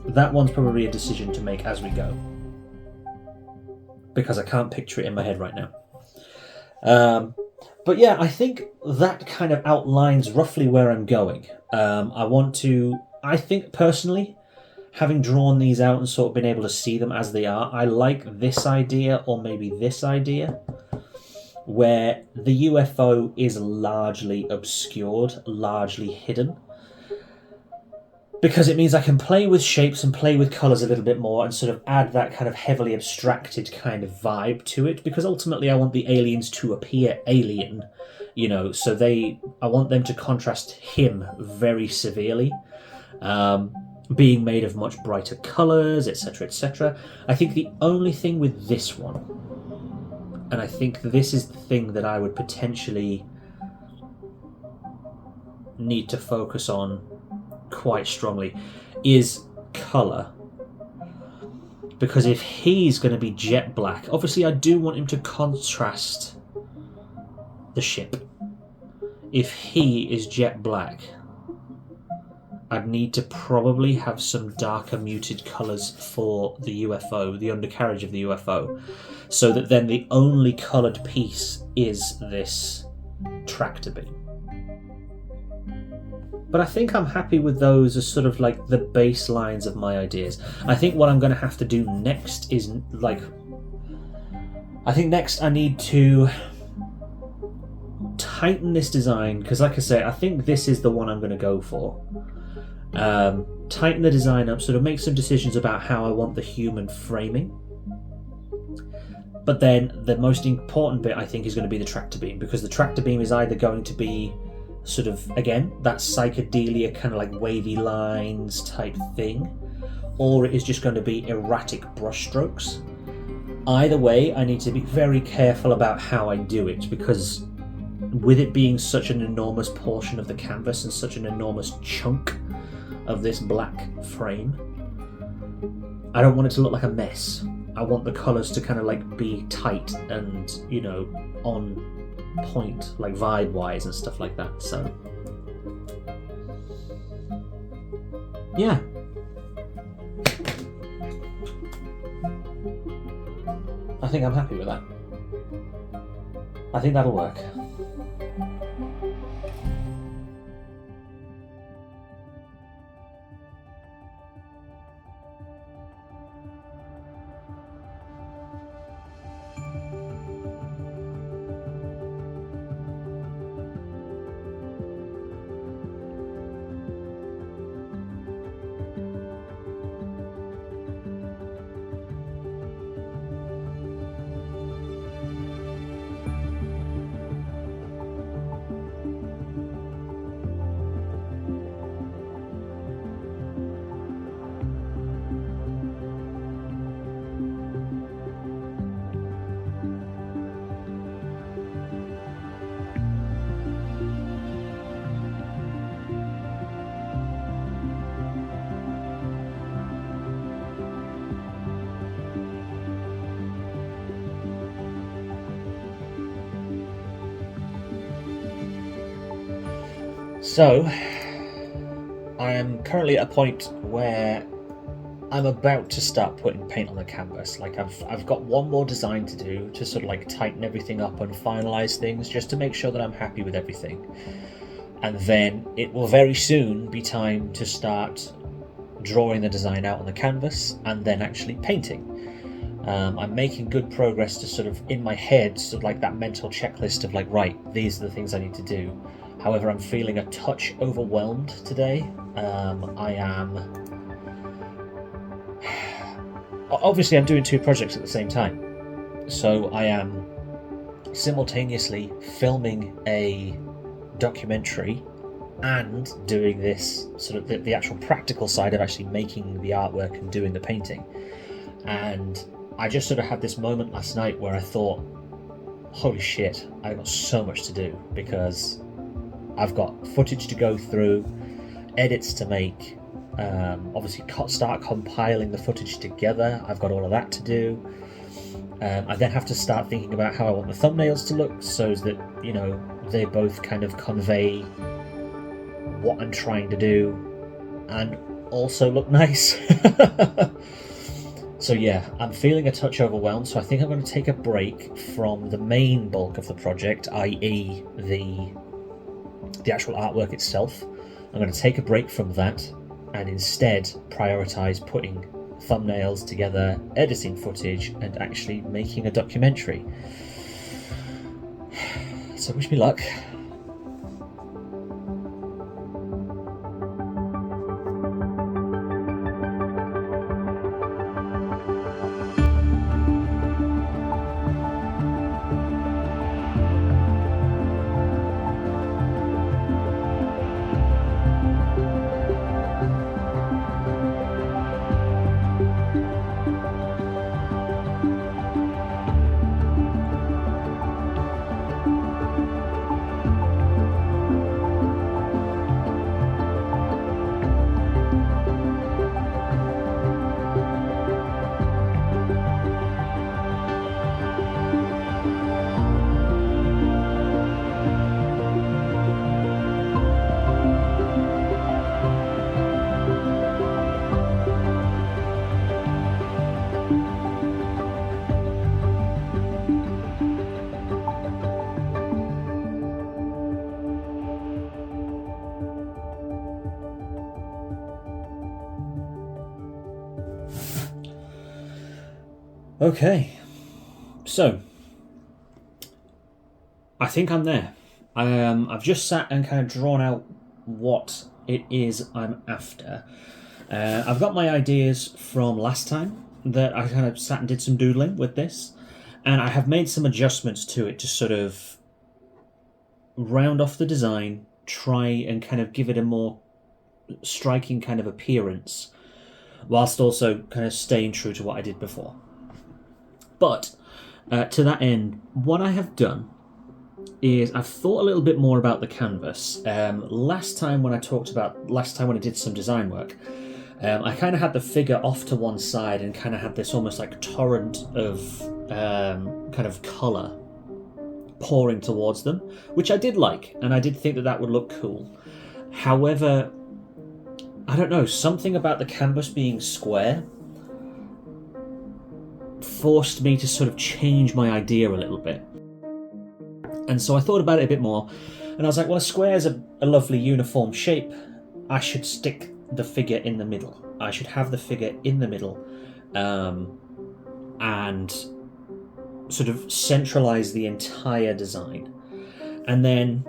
That one's probably a decision to make as we go. Because I can't picture it in my head right now. But yeah, I think that kind of outlines roughly where I'm going. I think personally, having drawn these out and sort of been able to see them as they are, I like this idea or maybe this idea, where the UFO is largely obscured, largely hidden. Because it means I can play with shapes and play with colours a little bit more and sort of add that kind of heavily abstracted kind of vibe to it, because ultimately I want the aliens to appear alien, you know, so I want them to contrast him very severely, being made of much brighter colours, etc., etc. I think the only thing with this one, and I think this is the thing that I would potentially need to focus on quite strongly, is colour. Because if he's going to be jet black, obviously I do want him to contrast the ship. If he is jet black, I'd need to probably have some darker muted colours for the UFO, the undercarriage of the UFO, so that then the only coloured piece is this tractor beam. But I think I'm happy with those as sort of like the baselines of my ideas. I think what I'm going to have to do next is next I need to tighten this design, because like I say, I think this is the one I'm going to go for. Tighten the design up, sort of make some decisions about how I want the human framing. But then the most important bit, I think, is going to be the tractor beam, because the tractor beam is either going to be sort of, again, that psychedelia kind of like wavy lines type thing, or it is just going to be erratic brushstrokes. Either way, I need to be very careful about how I do it, because with it being such an enormous portion of the canvas and such an enormous chunk of this black frame, I don't want it to look like a mess. I want the colours to kind of like be tight and, you know, on point, like vibe wise and stuff like that. So yeah, I think I'm happy with that. I think that'll work. So, I am currently at a point where I'm about to start putting paint on the canvas. Like I've got one more design to do to sort of like tighten everything up and finalise things, just to make sure that I'm happy with everything. And then it will very soon be time to start drawing the design out on the canvas and then actually painting. I'm making good progress to sort of, in my head, sort of like that mental checklist of like, right, these are the things I need to do. However, I'm feeling a touch overwhelmed today. I am... Obviously, I'm doing two projects at the same time. So I am simultaneously filming a documentary and doing this sort of the actual practical side of actually making the artwork and doing the painting. And I just sort of had this moment last night where I thought, holy shit, I've got so much to do, because I've got footage to go through, edits to make, obviously start compiling the footage together. I've got all of that to do. I then have to start thinking about how I want the thumbnails to look, so that, you know, they both kind of convey what I'm trying to do and also look nice. So yeah, I'm feeling a touch overwhelmed, so I think I'm going to take a break from the main bulk of the project, i.e. the actual artwork itself. I'm going to take a break from that and instead prioritise putting thumbnails together, editing footage, and actually making a documentary. So wish me luck. Okay, so I think I'm there. I've just sat and kind of drawn out what it is I'm after. I've got my ideas from last time that I kind of sat and did some doodling with this, and I have made some adjustments to it to sort of round off the design, try and kind of give it a more striking kind of appearance, whilst also kind of staying true to what I did before. But to that end, what I have done is I've thought a little bit more about the canvas. Last time when I did some design work, I kind of had the figure off to one side and kind of had this almost like torrent of kind of colour pouring towards them, which I did like, and I did think that that would look cool. However, I don't know, something about the canvas being square forced me to sort of change my idea a little bit. And so I thought about it a bit more, and I was like, well, a square is a lovely uniform shape. I should stick the figure in the middle. I should have the figure in the middle, and sort of centralize the entire design. And then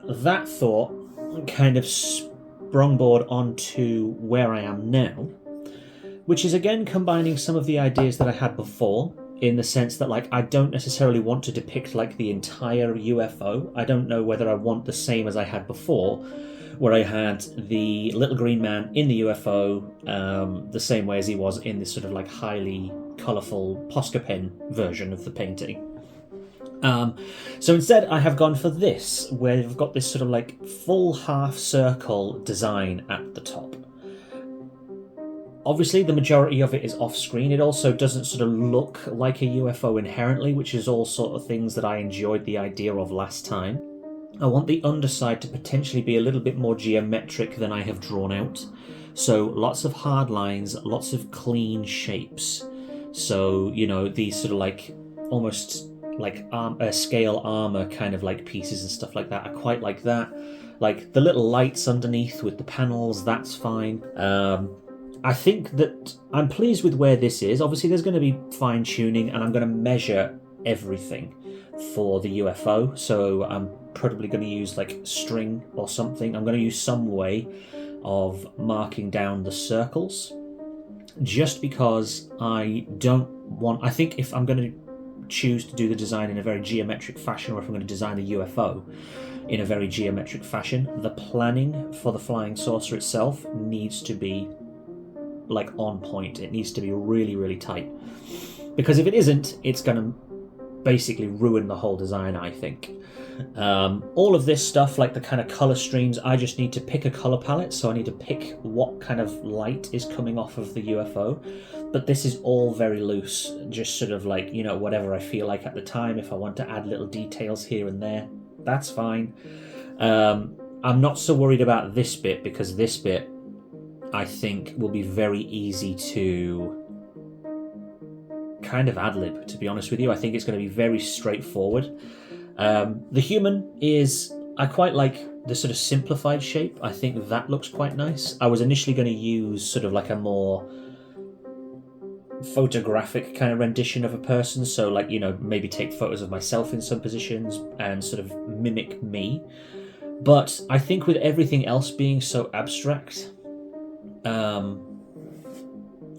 that thought kind of sprungboard onto where I am now, which is again combining some of the ideas that I had before, in the sense that, like, I don't necessarily want to depict like the entire UFO. I don't know whether I want the same as I had before, where I had the little green man in the UFO the same way as he was in this sort of like highly colourful Posca pen version of the painting. So instead I have gone for this, where you've got this sort of like full half circle design at the top. Obviously the majority of it is off screen. It also doesn't sort of look like a UFO inherently, which is all sort of things that I enjoyed the idea of last time. I want the underside to potentially be a little bit more geometric than I have drawn out. So lots of hard lines, lots of clean shapes. So, you know, these sort of like almost like scale armor kind of like pieces and stuff like that. I quite like that. Like the little lights underneath with the panels, that's fine. I think that I'm pleased with where this is. Obviously there's going to be fine tuning, and I'm going to measure everything for the UFO. So I'm probably going to use like string or something. I'm going to use some way of marking down the circles, just because I think if I'm going to choose to do the design in a very geometric fashion, or if I'm going to design the UFO in a very geometric fashion, the planning for the flying saucer itself needs to be like on point. It needs to be really, really tight, because if it isn't, it's going to basically ruin the whole design, I think. All of this stuff, like the kind of color streams, I just need to pick a color palette, so I need to pick what kind of light is coming off of the UFO. But this is all very loose, just sort of like, you know, whatever I feel like at the time. If I want to add little details here and there, that's fine. I'm not so worried about this bit, because this bit I think will be very easy to kind of ad-lib, to be honest with you. I think it's going to be very straightforward. The human is, I quite like the sort of simplified shape. I think that looks quite nice. I was initially going to use sort of like a more photographic kind of rendition of a person, so like, you know, maybe take photos of myself in some positions and sort of mimic me. But I think with everything else being so abstract,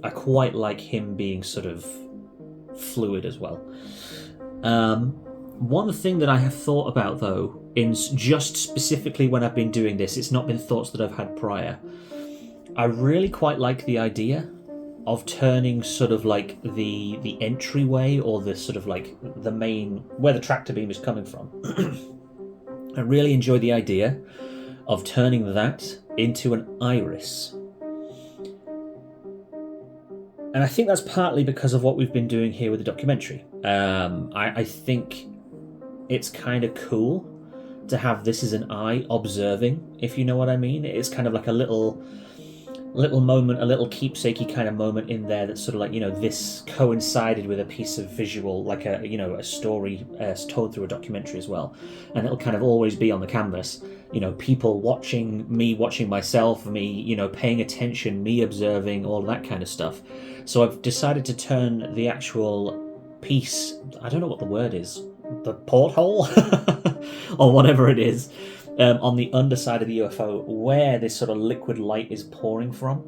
I quite like him being sort of fluid as well. One thing that I have thought about, though, in just specifically when I've been doing this, it's not been thoughts that I've had prior. I really quite like the idea of turning sort of like the entryway, or the sort of like the main, where the tractor beam is coming from. I really enjoy the idea of turning that into an iris. And I think that's partly because of what we've been doing here with the documentary. I think it's kind of cool to have this as an eye observing, if you know what I mean. It's kind of like a little little moment, a little keepsakey kind of moment in there that's sort of like, this coincided with a piece of visual, like a story told through a documentary as well. And it'll kind of always be on the canvas. People watching myself, me, paying attention, me observing, all of that kind of stuff. So I've decided to turn the actual piece, I don't know what the word is, the porthole? or whatever it is, on the underside of the UFO where this sort of liquid light is pouring from,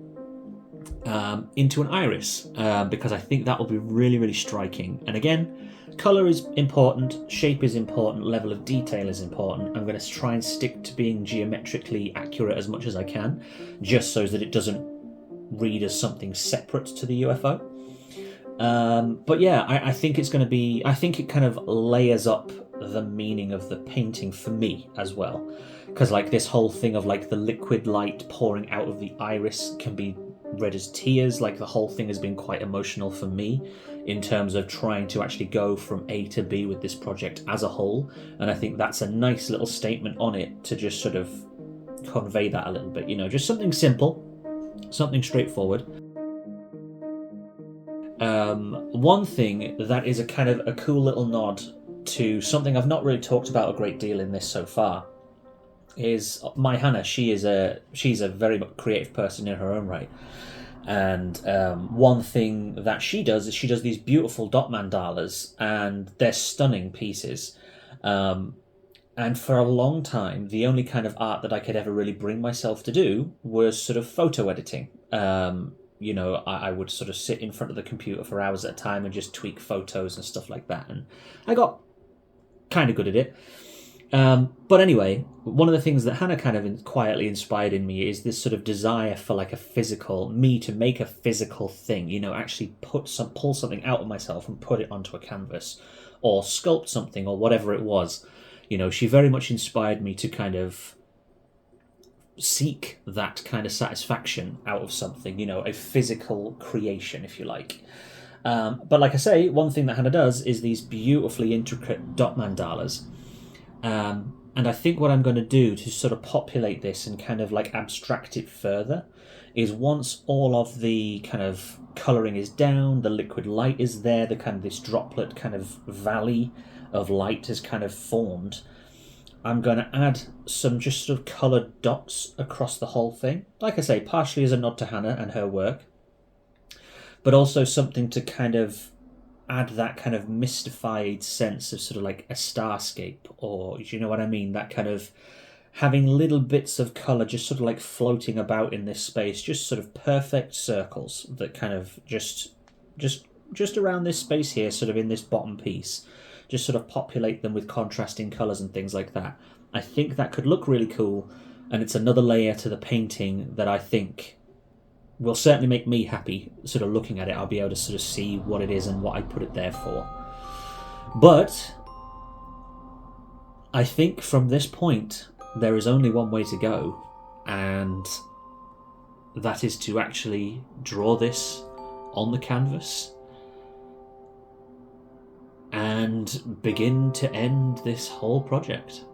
into an iris, because I think that will be really, really striking. And again, colour is important, shape is important, level of detail is important. I'm going to try and stick to being geometrically accurate as much as I can, just so that it doesn't read as something separate to the UFO. But yeah, I think it's going to be, I think it kind of layers up the meaning of the painting for me as well, because like this whole thing of like the liquid light pouring out of the iris can be read as tears. Like the whole thing has been quite emotional for me in terms of trying to actually go from A to B with this project as a whole, and I think that's a nice little statement on it to just sort of convey that a little bit, just something simple, something straightforward. One thing that is a kind of a cool little nod to something I've not really talked about a great deal in this so far is my Hannah. She's a very creative person in her own right, and one thing that she does is she does these beautiful dot mandalas, and they're stunning pieces. And for a long time, the only kind of art that I could ever really bring myself to do was sort of photo editing. I would sort of sit in front of the computer for hours at a time and just tweak photos and stuff like that. And I got kind of good at it. But anyway, one of the things that Hannah kind of quietly inspired in me is this sort of desire for like to make a physical thing, actually pull something out of myself and put it onto a canvas or sculpt something or whatever it was. She very much inspired me to kind of seek that kind of satisfaction out of something, a physical creation, if you like. But like I say, one thing that Hannah does is these beautifully intricate dot mandalas. And I think what I'm going to do to sort of populate this and kind of like abstract it further is once all of the kind of colouring is down, the liquid light is there, the kind of this droplet kind of valley of light has kind of formed, I'm going to add some just sort of coloured dots across the whole thing. Like I say, partially as a nod to Hannah and her work, but also something to kind of add that kind of mystified sense of sort of like a starscape, or do you know what I mean? That kind of having little bits of colour just sort of like floating about in this space, just sort of perfect circles that kind of just around this space here, sort of in this bottom piece, just sort of populate them with contrasting colours and things like that. I think that could look really cool, and it's another layer to the painting that I think will certainly make me happy. Sort of looking at it, I'll be able to sort of see what it is and what I put it there for. But I think from this point, there is only one way to go, and that is to actually draw this on the canvas and begin to end this whole project.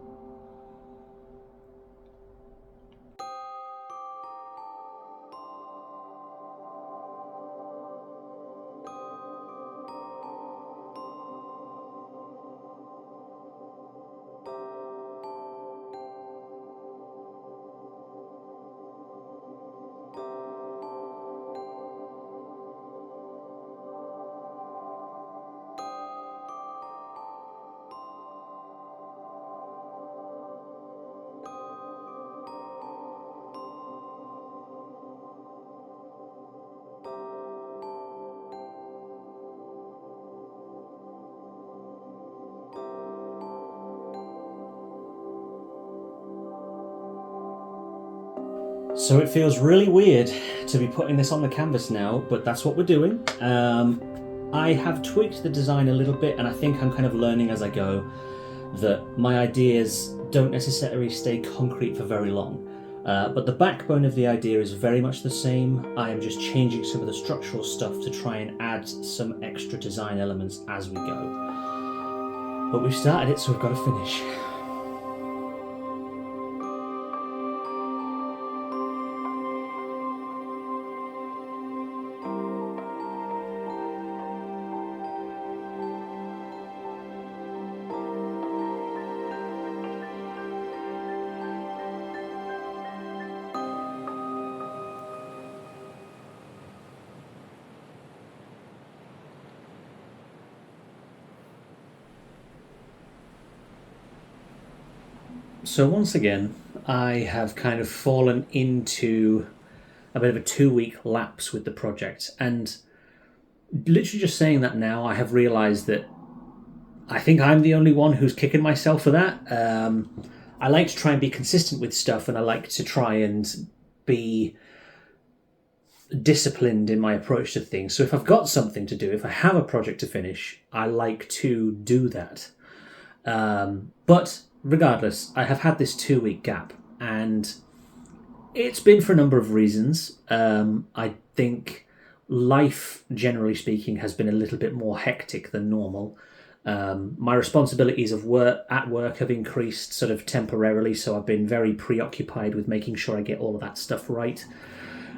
So it feels really weird to be putting this on the canvas now, but that's what we're doing. I have tweaked the design a little bit, and I think I'm kind of learning as I go that my ideas don't necessarily stay concrete for very long. But the backbone of the idea is very much the same. I am just changing some of the structural stuff to try and add some extra design elements as we go. But we've started it, so we've got to finish. So once again, I have kind of fallen into a bit of a 2 week lapse with the project. And literally just saying that now, I have realised that I think I'm the only one who's kicking myself for that. I like to try and be consistent with stuff, and I like to try and be disciplined in my approach to things. So if I've got something to do, if I have a project to finish, I like to do that. But regardless, I have had this 2 week gap, and it's been for a number of reasons. I think life, generally speaking, has been a little bit more hectic than normal. My responsibilities of work at work have increased sort of temporarily, so I've been very preoccupied with making sure I get all of that stuff right.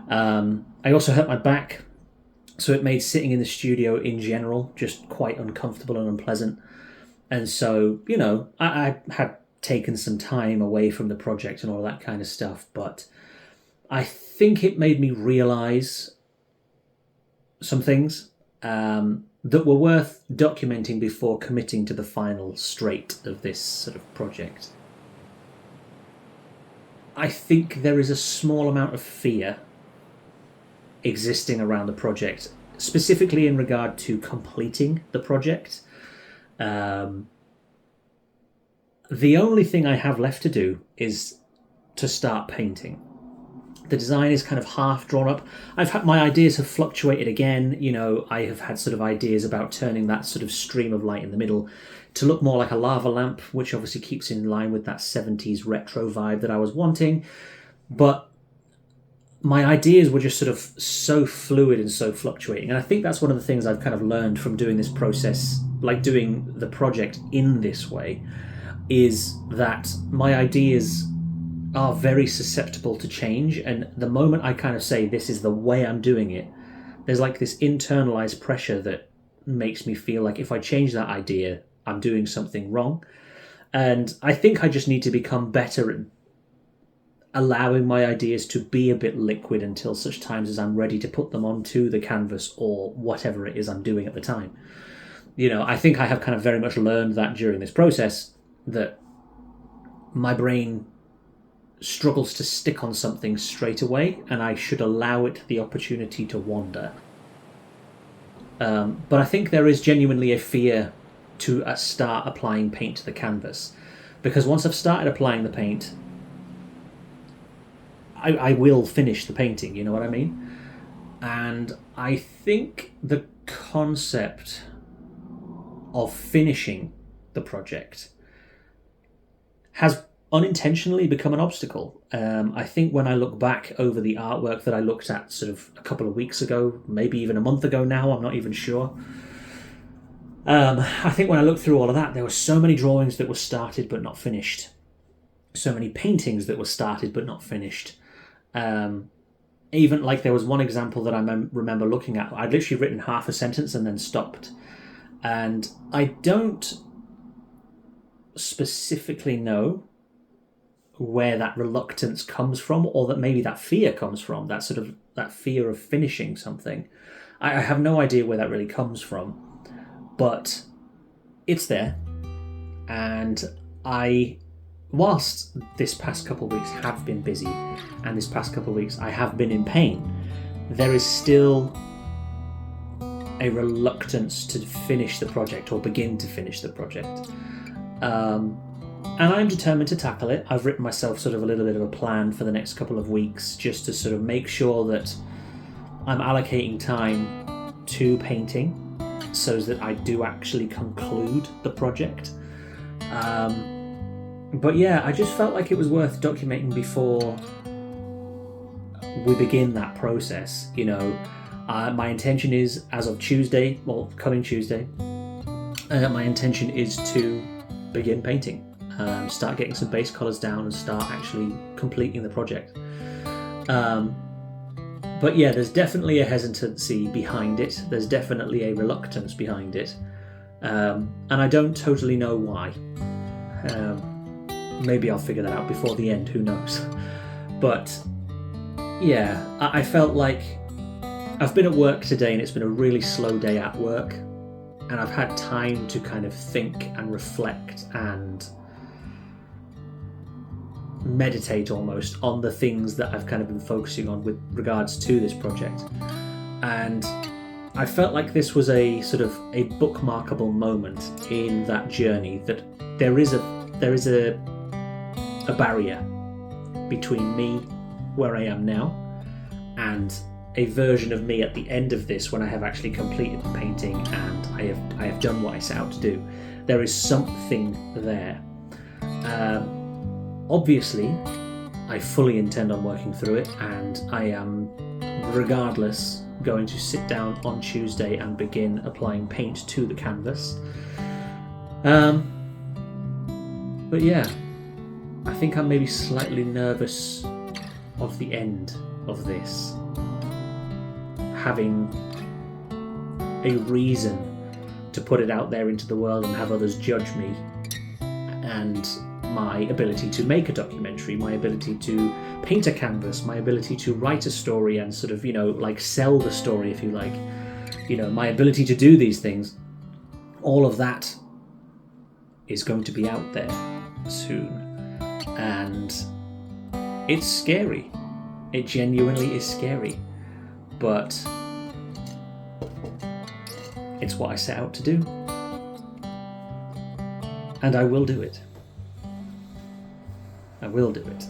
I also hurt my back, so it made sitting in the studio in general just quite uncomfortable and unpleasant. And so, I had taken some time away from the project and all that kind of stuff, but I think it made me realise some things that were worth documenting before committing to the final straight of this sort of project. I think there is a small amount of fear existing around the project, specifically in regard to completing the project. The only thing I have left to do is to start painting. The design is kind of half drawn up. My ideas have fluctuated again. I have had sort of ideas about turning that sort of stream of light in the middle to look more like a lava lamp, which obviously keeps in line with that 70s retro vibe that I was wanting. But my ideas were just sort of so fluid and so fluctuating. And I think that's one of the things I've kind of learned from doing this process, like doing the project in this way, is that my ideas are very susceptible to change. And the moment I kind of say, this is the way I'm doing it, there's like this internalized pressure that makes me feel like if I change that idea, I'm doing something wrong. And I think I just need to become better at allowing my ideas to be a bit liquid until such times as I'm ready to put them onto the canvas or whatever it is I'm doing at the time. I think I have kind of very much learned that during this process, that my brain struggles to stick on something straight away, and I should allow it the opportunity to wander. But I think there is genuinely a fear to start applying paint to the canvas, because once I've started applying the paint, I will finish the painting, you know what I mean? And I think the concept of finishing the project has unintentionally become an obstacle. I think when I look back over the artwork that I looked at sort of a couple of weeks ago, maybe even a month ago now, I'm not even sure. I think when I looked through all of that, there were so many drawings that were started but not finished. So many paintings that were started but not finished. Even like there was one example that I remember looking at. I'd literally written half a sentence and then stopped. And I don't specifically know where that reluctance comes from, or that maybe that fear comes from, that fear of finishing something. I have no idea where that really comes from, but it's there. And whilst this past couple of weeks have been busy, and this past couple of weeks I have been in pain, there is still a reluctance to finish the project or begin to finish the project. And I'm determined to tackle it. I've written myself sort of a little bit of a plan for the next couple of weeks, just to sort of make sure that I'm allocating time to painting so that I do actually conclude the project. But yeah, I just felt like it was worth documenting before we begin that process. My intention is, as of Tuesday, coming Tuesday, my intention is to begin painting, start getting some base colours down and start actually completing the project. But yeah, there's definitely a hesitancy behind it. There's definitely a reluctance behind it. And I don't totally know why. Maybe I'll figure that out before the end, who knows. But yeah, I felt like I've been at work today and it's been a really slow day at work, and I've had time to kind of think and reflect and meditate almost on the things that I've kind of been focusing on with regards to this project. And I felt like this was a sort of a bookmarkable moment in that journey, that there is a barrier between me where I am now and a version of me at the end of this, when I have actually completed the painting and I have done what I set out to do. There is something there. Obviously, I fully intend on working through it, and I am, regardless, going to sit down on Tuesday and begin applying paint to the canvas. But yeah, I think I'm maybe slightly nervous of the end of this. Having a reason to put it out there into the world and have others judge me, and my ability to make a documentary, my ability to paint a canvas, my ability to write a story and sort of, like sell the story, if you like, my ability to do these things, all of that is going to be out there soon. And it's scary. It genuinely is scary. But it's what I set out to do. And I will do it. I will do it.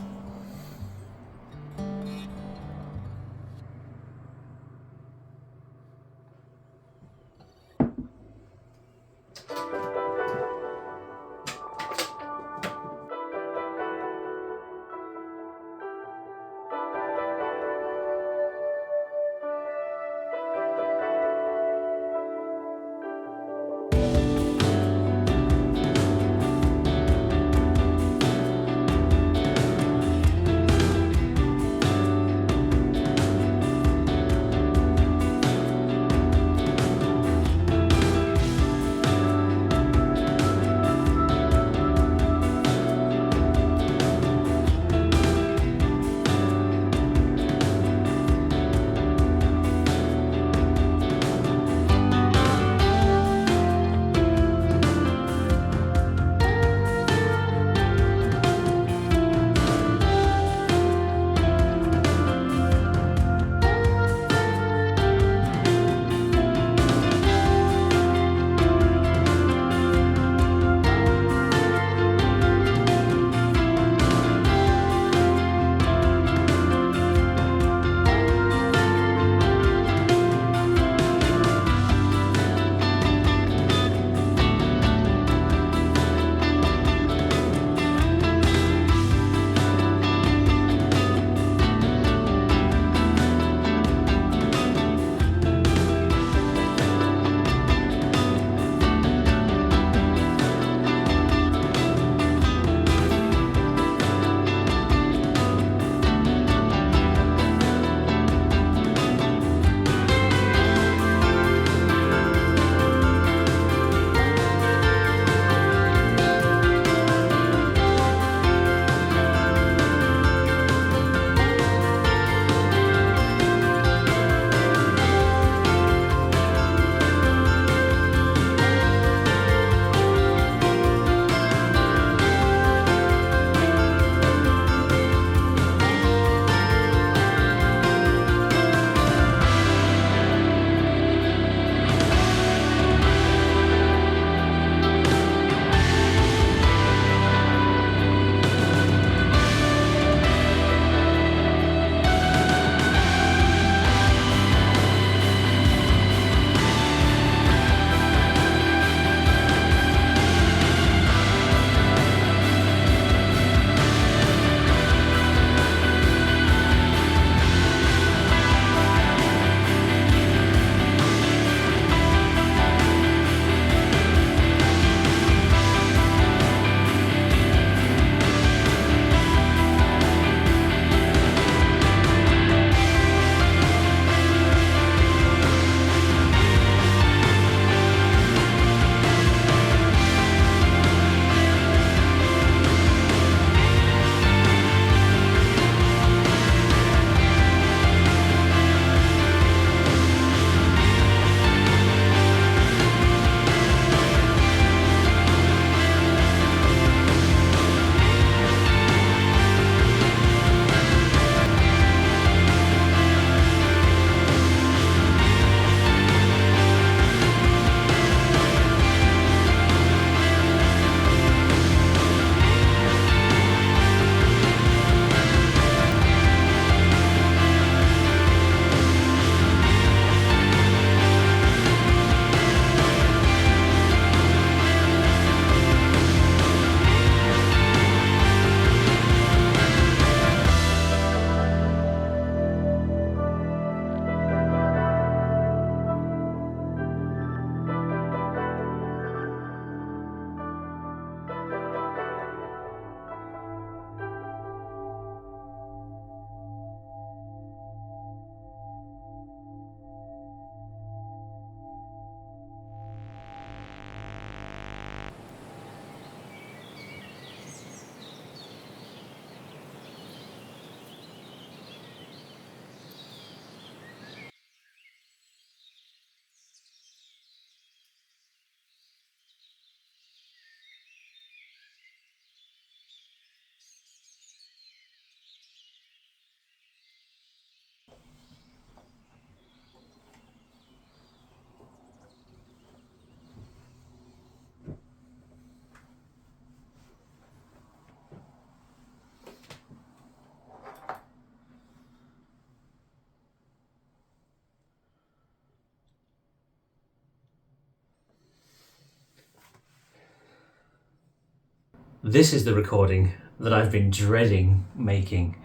This is the recording that I've been dreading making,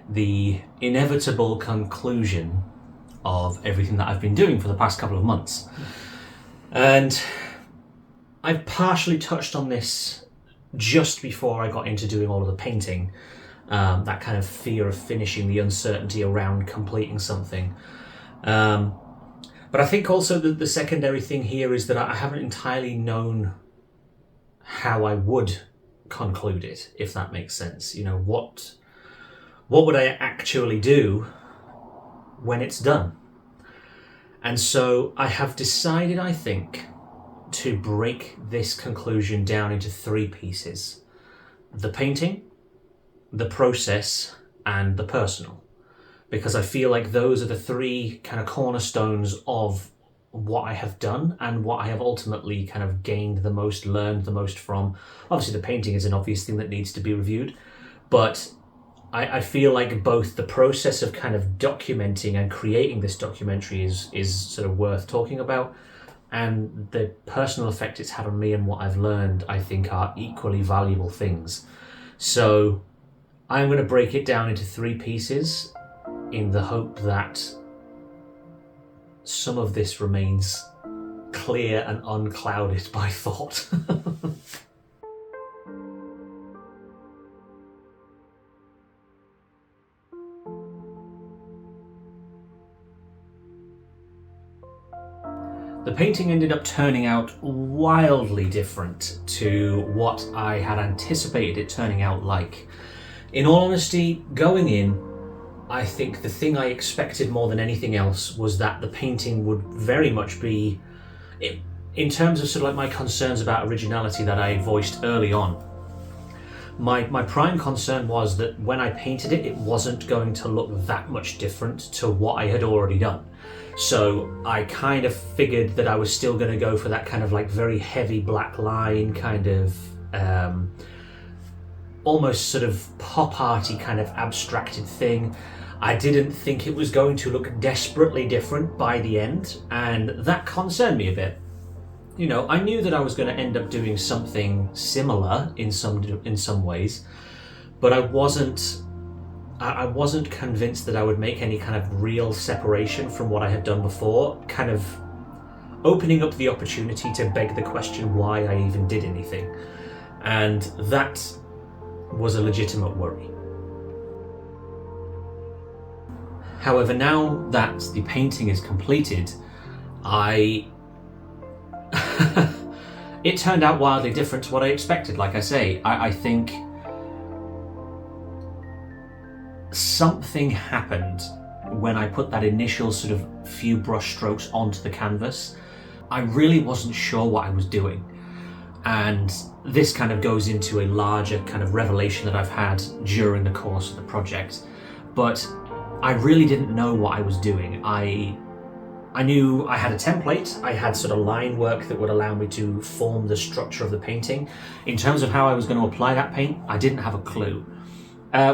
the inevitable conclusion of everything that I've been doing for the past couple of months. And I've partially touched on this just before I got into doing all of the painting, that kind of fear of finishing, the uncertainty around completing something. But I think also that the secondary thing here is that I haven't entirely known how I would conclude it, if that makes sense. You know, what would I actually do when it's done? And so I have decided, I think, to break this conclusion down into 3 pieces: the painting, the process, and the personal. Because I feel like those are the 3 kind of cornerstones of what I have done and what I have ultimately kind of gained the most, learned the most from. Obviously the painting is an obvious thing that needs to be reviewed, but I feel like both the process of kind of documenting and creating this documentary is sort of worth talking about, and the personal effect it's had on me and what I've learned, I think, are equally valuable things. So I'm going to break it down into 3 pieces in the hope that some of this remains clear and unclouded by thought. The painting ended up turning out wildly different to what I had anticipated it turning out like. In all honesty, going in, I think the thing I expected more than anything else was that the painting would very much be, in terms of sort of like my concerns about originality that I voiced early on, my prime concern was that when I painted it, it wasn't going to look that much different to what I had already done. So I kind of figured that I was still going to go for that kind of like very heavy black line, kind of almost sort of pop arty kind of abstracted thing. I didn't think it was going to look desperately different by the end, and that concerned me a bit. You know, I knew that I was going to end up doing something similar in some ways, but I wasn't convinced that I would make any kind of real separation from what I had done before, kind of opening up the opportunity to beg the question why I even did anything. And that was a legitimate worry. However, now that the painting is completed, it turned out wildly different to what I expected. Like I say, I think something happened when I put that initial sort of few brush strokes onto the canvas. I really wasn't sure what I was doing. And this kind of goes into a larger kind of revelation that I've had during the course of the project. But I really didn't know what I was doing. I knew I had a template, I had sort of line work that would allow me to form the structure of the painting. In terms of how I was going to apply that paint, I didn't have a clue.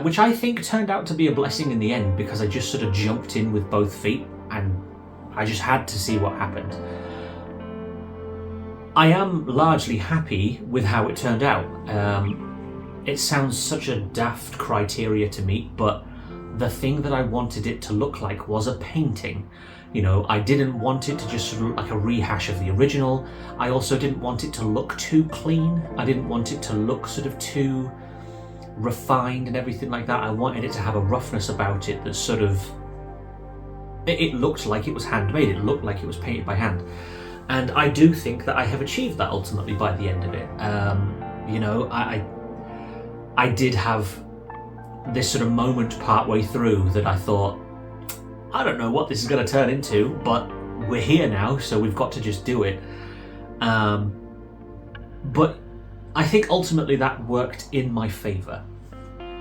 Which I think turned out to be a blessing in the end, because I just sort of jumped in with both feet and I just had to see what happened. I am largely happy with how it turned out. It sounds such a daft criteria to meet, but the thing that I wanted it to look like was a painting. You know, I didn't want it to just sort of look like a rehash of the original. I also didn't want it to look too clean. I didn't want it to look sort of too refined and everything like that. I wanted it to have a roughness about it that sort of, it looked like it was handmade. It looked like it was painted by hand. And I do think that I have achieved that ultimately by the end of it. You know, I did have this sort of moment partway through that I thought, I don't know what this is going to turn into, but we're here now, so we've got to just do it. But I think ultimately that worked in my favour.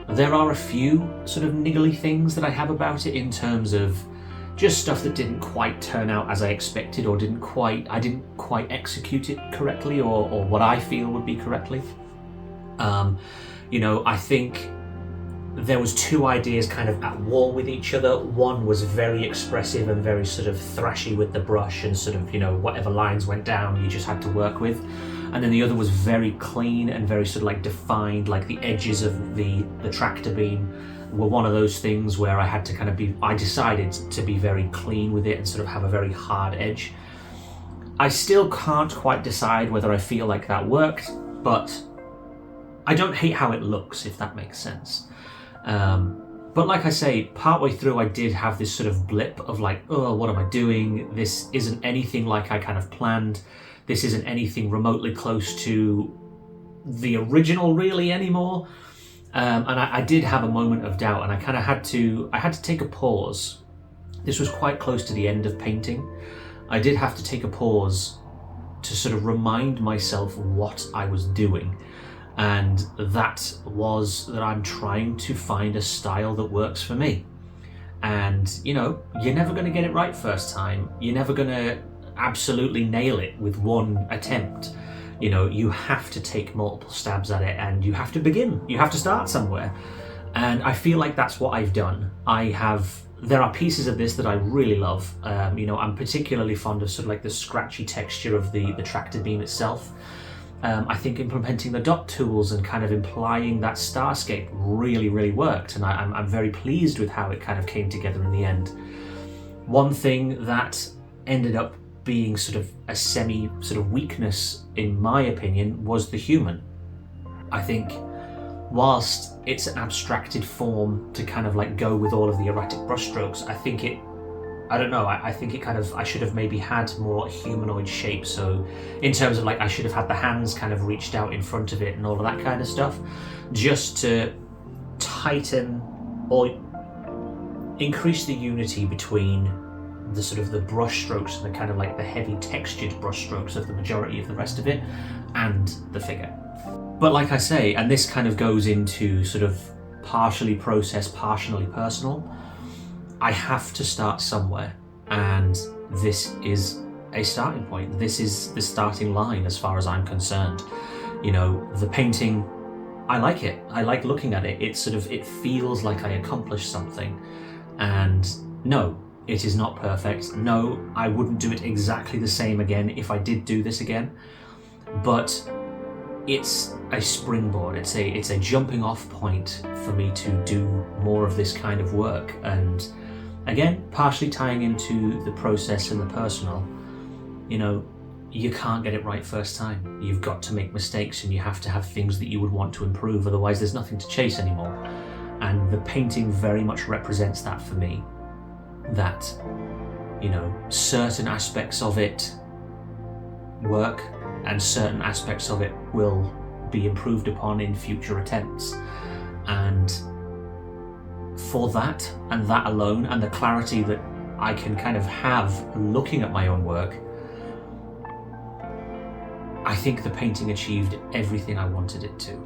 There are a few sort of niggly things that I have about it in terms of just stuff that didn't quite turn out as I expected, or I didn't quite execute it correctly, or what I feel would be correctly. You know, I think there was 2 ideas kind of at war with each other. One was very expressive and very sort of thrashy with the brush, and sort of, you know, whatever lines went down you just had to work with. and then the other was very clean and very sort of like defined, like the edges of the tractor beam were one of those things where I had to kind of I decided to be very clean with it and sort of have a very hard edge. I still can't quite decide whether I feel like that worked, but I don't hate how it looks, if that makes sense. But like I say, partway through I did have this sort of blip of like, oh, what am I doing? This isn't anything like I kind of planned. This isn't anything remotely close to the original really anymore. And I did have a moment of doubt, and I kind of had to take a pause. This was quite close to the end of painting. I did have to take a pause to sort of remind myself what I was doing. And that was that I'm trying to find a style that works for me. And, you know, you're never going to get it right first time. You're never going to absolutely nail it with one attempt. You know, you have to take multiple stabs at it, and you have to begin. You have to start somewhere. And I feel like that's what I've done. There are pieces of this that I really love. You know, I'm particularly fond of sort of like the scratchy texture of the tractor beam itself. I think implementing the dot tools and kind of implying that starscape really, really worked, and I'm very pleased with how it kind of came together in the end. One thing that ended up being sort of a semi sort of weakness, in my opinion, was the human. I think whilst it's an abstracted form to kind of like go with all of the erratic brushstrokes, I think I should have maybe had more humanoid shape. So in terms of like, I should have had the hands kind of reached out in front of it and all of that kind of stuff, just to tighten or increase the unity between the sort of the brush strokes and the kind of like the heavy textured brush strokes of the majority of the rest of it and the figure. But like I say, and this kind of goes into sort of partially process, partially personal, I have to start somewhere, and this is a starting point. This is the starting line as far as I'm concerned. You know, the painting, I like it. I like looking at it. It feels like I accomplished something. And no, it is not perfect. No, I wouldn't do it exactly the same again if I did do this again. But it's a springboard. It's a jumping off point for me to do more of this kind of work. And again, partially tying into the process and the personal, you know, you can't get it right first time. You've got to make mistakes, and you have to have things that you would want to improve, otherwise there's nothing to chase anymore. And the painting very much represents that for me. That, you know, certain aspects of it work, and certain aspects of it will be improved upon in future attempts. And for that, and that alone, and the clarity that I can kind of have looking at my own work, I think the painting achieved everything I wanted it to.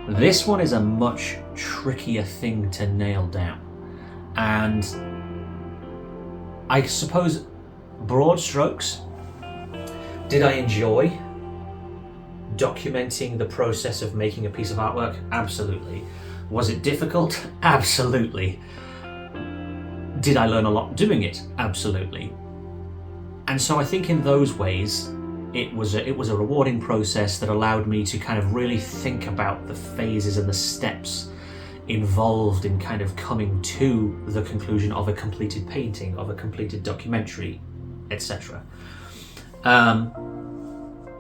This one is a much trickier thing to nail down, and I suppose broad strokes. Did I enjoy documenting the process of making a piece of artwork? Absolutely. Was it difficult? Absolutely. Did I learn a lot doing it? Absolutely. And so I think in those ways, it was a rewarding process that allowed me to kind of really think about the phases and the steps involved in kind of coming to the conclusion of a completed painting, of a completed documentary, etc.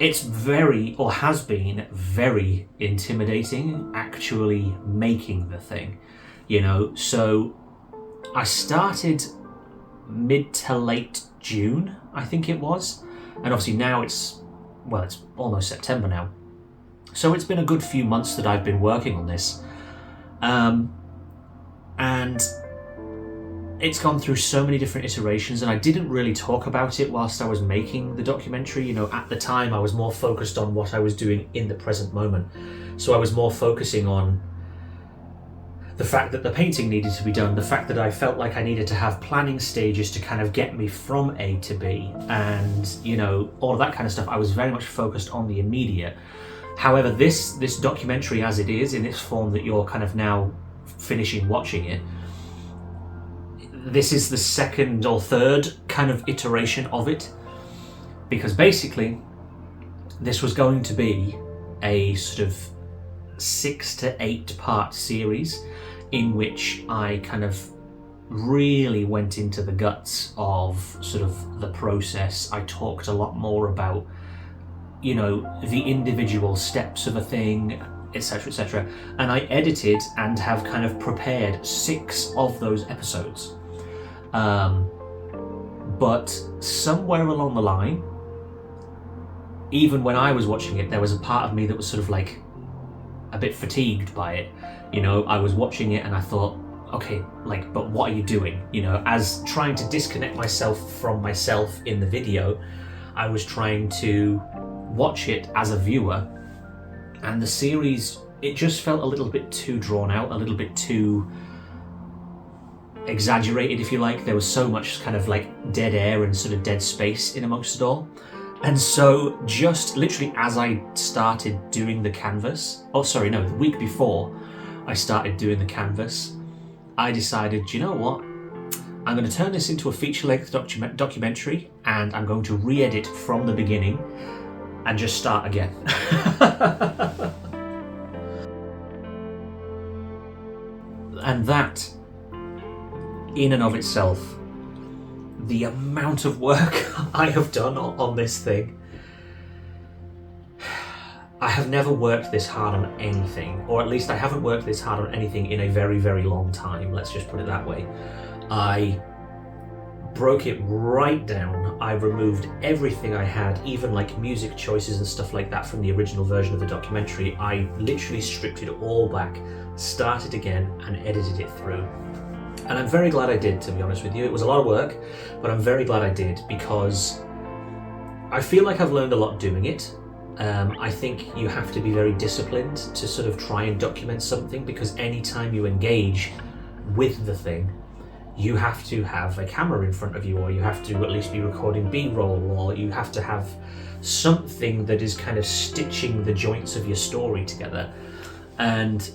It's very, or has been very intimidating actually making the thing, you know. So I started mid to late June, I think it was. And obviously now it's almost September now. So it's been a good few months that I've been working on this. And it's gone through so many different iterations, and I didn't really talk about it whilst I was making the documentary. You know, at the time I was more focused on what I was doing in the present moment. So I was more focusing on the fact that the painting needed to be done, the fact that I felt like I needed to have planning stages to kind of get me from A to B, and, you know, all of that kind of stuff. I was very much focused on the immediate. However, this documentary as it is, in this form that you're kind of now finishing watching it, this is the second or third kind of iteration of it, because basically this was going to be a sort of 6 to 8 part series in which I kind of really went into the guts of sort of the process. I talked a lot more about, you know, the individual steps of a thing, etc., etc. And I edited and have kind of prepared 6 of those episodes. But somewhere along the line, even when I was watching it, there was a part of me that was sort of like a bit fatigued by it. You know, I was watching it and I thought, okay, like, but what are you doing? You know, as trying to disconnect myself from myself in the video, I was trying to watch it as a viewer, and the series, it just felt a little bit too drawn out, a little bit too exaggerated, if you like. There was so much kind of like dead air and sort of dead space in amongst it all. And so just literally as I started doing the canvas, the week before I started doing the canvas, I decided, you know what? I'm going to turn this into a feature-length documentary, and I'm going to re-edit from the beginning and just start again. And that, in and of itself, the amount of work I have done on this thing. I have never worked this hard on anything, or at least I haven't worked this hard on anything in a very, very long time, let's just put it that way. I broke it right down. I removed everything I had, even like music choices and stuff like that from the original version of the documentary. I literally stripped it all back, started again, and edited it through. And I'm very glad I did, to be honest with you. It was a lot of work, but I'm very glad I did, because I feel like I've learned a lot doing it. I think you have to be very disciplined to sort of try and document something, because anytime you engage with the thing, you have to have a camera in front of you, or you have to at least be recording B-roll, or you have to have something that is kind of stitching the joints of your story together. And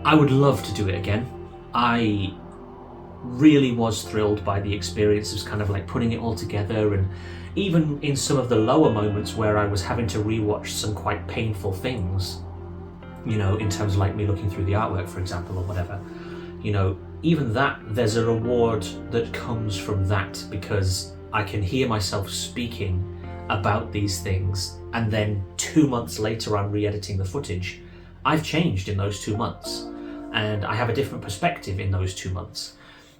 I would love to do it again. I really was thrilled by the experience of kind of like putting it all together, and even in some of the lower moments where I was having to rewatch some quite painful things, you know, in terms of like me looking through the artwork, for example, or whatever, you know, even that, there's a reward that comes from that, because I can hear myself speaking about these things, and then 2 months later I'm re-editing the footage. I've changed in those 2 months, and I have a different perspective in those 2 months.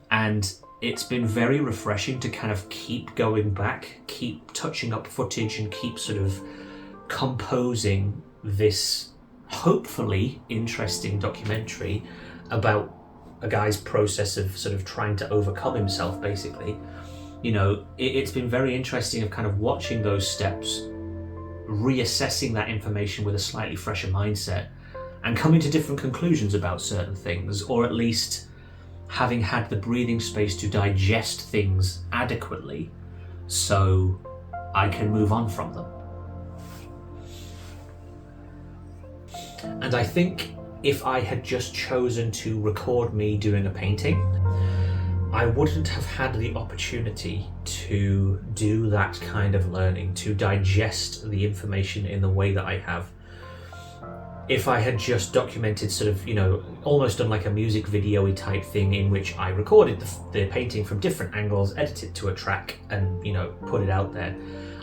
And it's been very refreshing to kind of keep going back, keep touching up footage, and keep sort of composing this hopefully interesting documentary about a guy's process of sort of trying to overcome himself, basically. You know, it's been very interesting of kind of watching those steps, reassessing that information with a slightly fresher mindset, and coming to different conclusions about certain things, or at least having had the breathing space to digest things adequately so I can move on from them. And I think if I had just chosen to record me doing a painting, I wouldn't have had the opportunity to do that kind of learning, to digest the information in the way that I have. If I had just documented sort of, you know, almost done like a music video-y type thing in which I recorded the painting from different angles, edited to a track, and, you know, put it out there,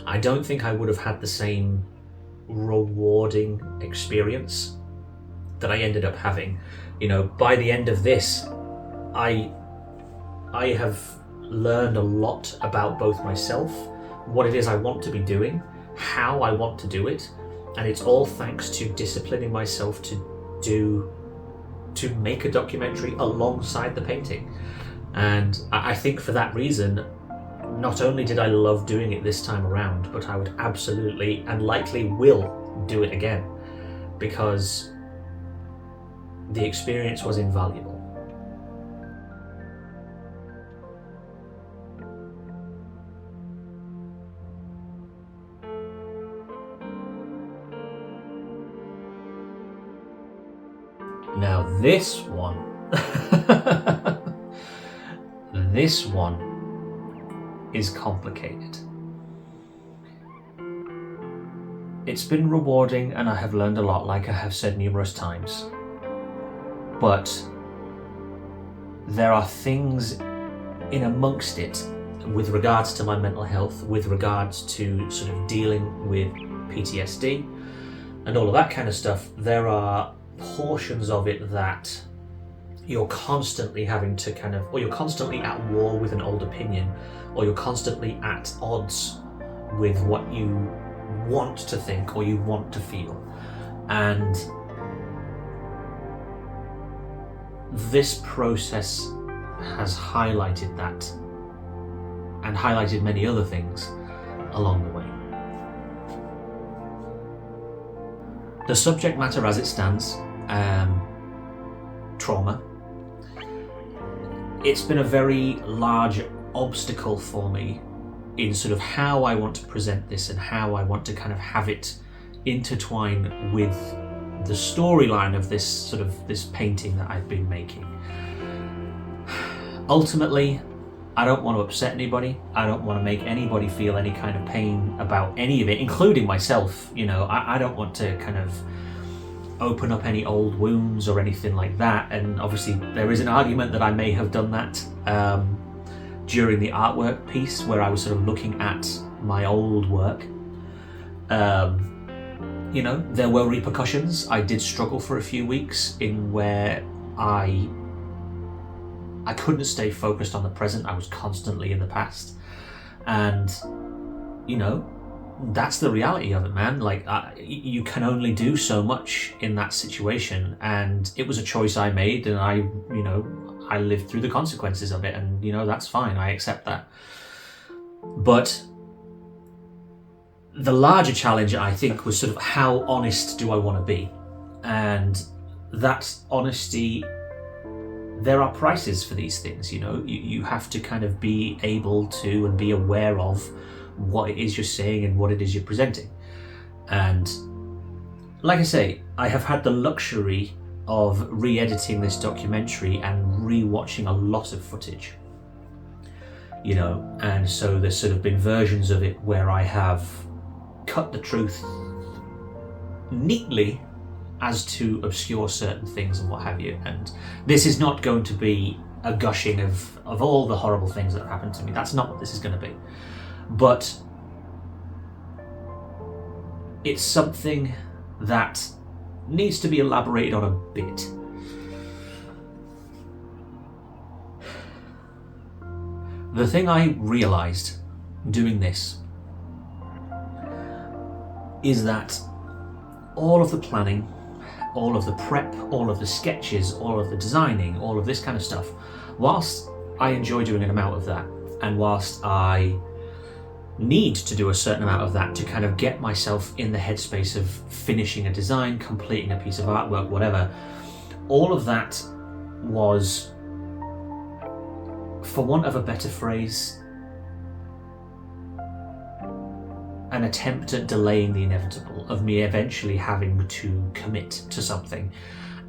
I don't think I would have had the same rewarding experience that I ended up having. You know, by the end of this, I have learned a lot about both myself, what it is I want to be doing, how I want to do it, and it's all thanks to disciplining myself to make a documentary alongside the painting. And I think for that reason, not only did I love doing it this time around, but I would absolutely and likely will do it again, because the experience was invaluable. Now this one, this one is complicated. It's been rewarding and I have learned a lot, like I have said numerous times. But there are things in amongst it with regards to my mental health, with regards to sort of dealing with PTSD and all of that kind of stuff. There are portions of it that you're constantly having to kind of, or you're constantly at war with an old opinion, or you're constantly at odds with what you want to think or you want to feel. And this process has highlighted that and highlighted many other things along the way. The subject matter as it stands, trauma, it's been a very large obstacle for me in sort of how I want to present this and how I want to kind of have it intertwine with the storyline of this painting that I've been making. Ultimately, I don't want to upset anybody. I don't want to make anybody feel any kind of pain about any of it, including myself. You know, I don't want to kind of open up any old wounds or anything like that. And obviously there is an argument that I may have done that during the artwork piece where I was sort of looking at my old work. You know, there were repercussions. I did struggle for a few weeks in where I couldn't stay focused on the present. I was constantly in the past. And, you know, that's the reality of it, man. Like, you can only do so much in that situation. And it was a choice I made, and I lived through the consequences of it. And, you know, that's fine. I accept that. But the larger challenge, I think, was sort of how honest do I want to be? And that honesty, there are prices for these things, you know. You have to kind of be able to and be aware of what it is you're saying and what it is you're presenting. And like I say, I have had the luxury of re-editing this documentary and re-watching a lot of footage, you know, and so there's sort of been versions of it where I have cut the truth neatly as to obscure certain things and what have you. And this is not going to be a gushing of all the horrible things that have happened to me. That's not what this is going to be. But it's something that needs to be elaborated on a bit. The thing I realised doing this is that all of the planning, all of the prep, all of the sketches, all of the designing, all of this kind of stuff, whilst I enjoy doing an amount of that, and whilst I need to do a certain amount of that to kind of get myself in the headspace of finishing a design, completing a piece of artwork, whatever, all of that was, for want of a better phrase, an attempt at delaying the inevitable of me eventually having to commit to something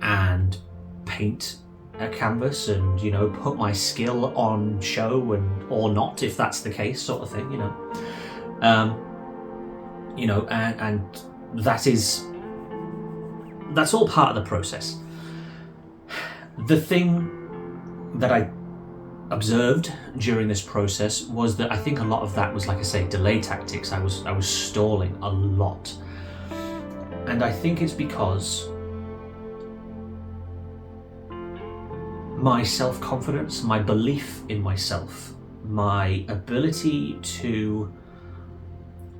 and paint a canvas and, you know, put my skill on show, and or not, if that's the case, sort of thing, you know. And that's all part of the process. The thing that I observed during this process was that I think a lot of that was, like I say, delay tactics. I was stalling a lot, and I think it's because my self-confidence, my belief in myself, my ability to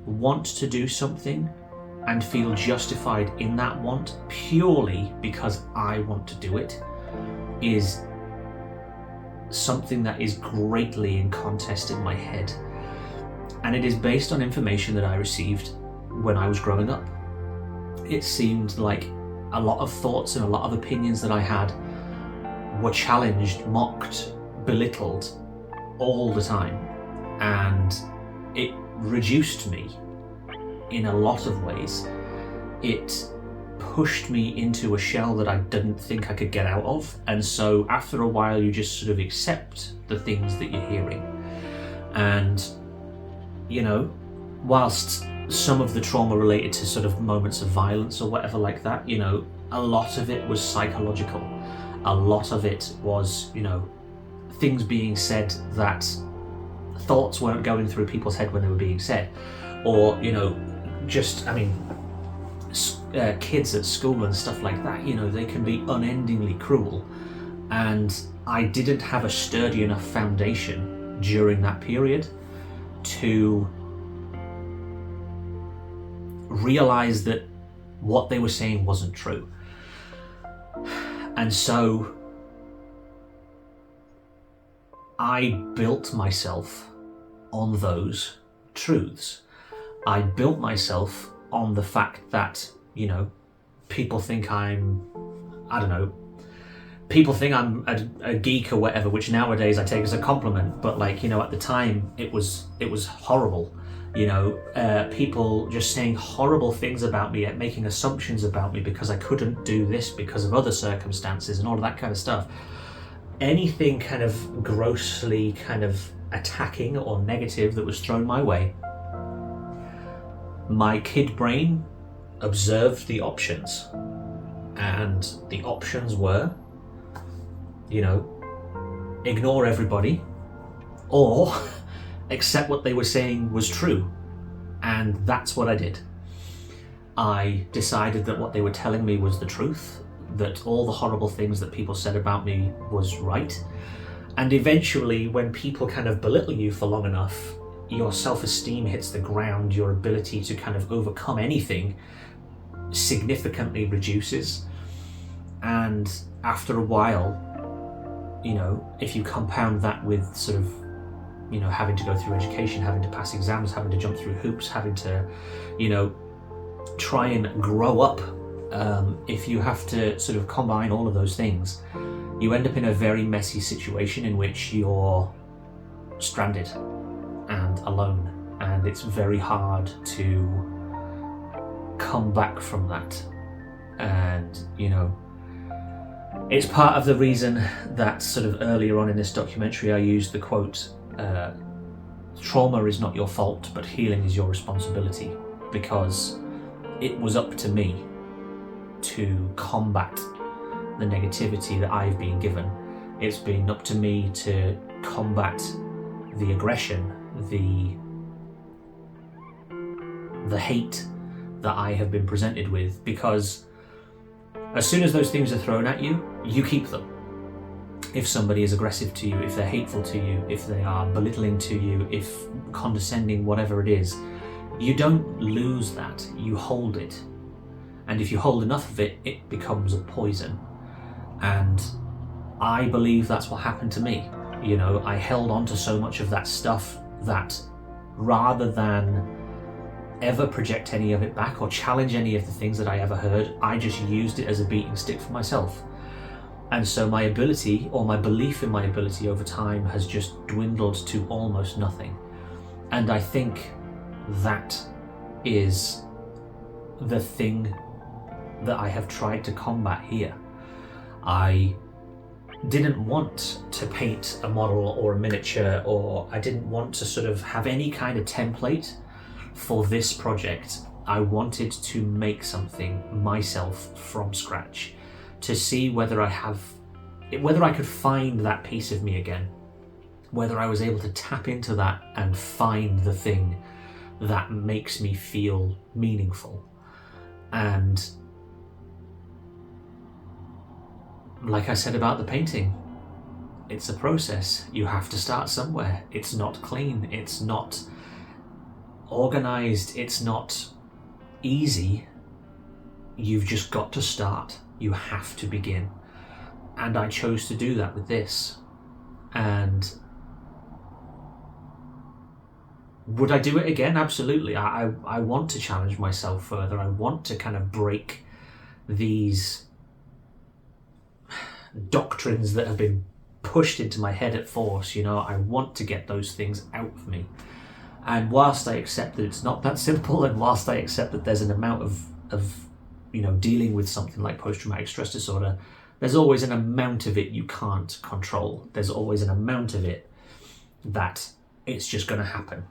want to do something and feel justified in that want purely because I want to do it, is something that is greatly in contest in my head. And it is based on information that I received when I was growing up. It seemed like a lot of thoughts and a lot of opinions that I had were challenged, mocked, belittled all the time, and it reduced me in a lot of ways. It pushed me into a shell that I didn't think I could get out of. And so after a while, you just sort of accept the things that you're hearing. And, whilst some of the trauma related to sort of moments of violence or whatever like that, a lot of it was psychological. A lot of it was, things being said that thoughts weren't going through people's head when they were being said. Or, kids at school and stuff like that, they can be unendingly cruel. And I didn't have a sturdy enough foundation during that period to realize that what they were saying wasn't true. And so I built myself on those truths. I built myself on the fact that, people think people think I'm a geek or whatever, which nowadays I take as a compliment, but at the time it was horrible. People just saying horrible things about me, making assumptions about me because I couldn't do this because of other circumstances and all of that kind of stuff. Anything kind of grossly kind of attacking or negative that was thrown my way, my kid brain observed the options, and the options were, ignore everybody or accept what they were saying was true. And that's what I did. I decided that what they were telling me was the truth, that all the horrible things that people said about me was right. And eventually, when people kind of belittle you for long enough, your self-esteem hits the ground, your ability to kind of overcome anything significantly reduces. And after a while, if you compound that with sort of, having to go through education, having to pass exams, having to jump through hoops, having to, try and grow up, if you have to sort of combine all of those things, you end up in a very messy situation in which you're stranded and alone, and it's very hard to come back from that. And it's part of the reason that sort of earlier on in this documentary I used the quote, trauma is not your fault, but healing is your responsibility, because it was up to me to combat the negativity that I've been given. It's been up to me to combat the aggression, the hate that I have been presented with, because as soon as those things are thrown at you, you keep them. If somebody is aggressive to you, if they're hateful to you, if they are belittling to you, if condescending, whatever it is, you don't lose that, you hold it. And if you hold enough of it, it becomes a poison. And I believe that's what happened to me. I held on to so much of that stuff that rather than ever project any of it back or challenge any of the things that I ever heard, I just used it as a beating stick for myself. And so my ability, or my belief in my ability over time, has just dwindled to almost nothing. And I think that is the thing that I have tried to combat here. I didn't want to paint a model or a miniature, or I didn't want to sort of have any kind of template for this project. I wanted to make something myself from scratch, to see whether I could find that piece of me again, whether I was able to tap into that and find the thing that makes me feel meaningful. And like I said about the painting, it's a process. You have to start somewhere. It's not clean, it's not organized, it's not easy. You've just got to start. You have to begin. And I chose to do that with this. And would I do it again? Absolutely. I want to challenge myself further. I want to kind of break these doctrines that have been pushed into my head at force. I want to get those things out of me. And whilst I accept that it's not that simple, and whilst I accept that there's an amount of dealing with something like post-traumatic stress disorder, there's always an amount of it you can't control. There's always an amount of it that it's just going to happen,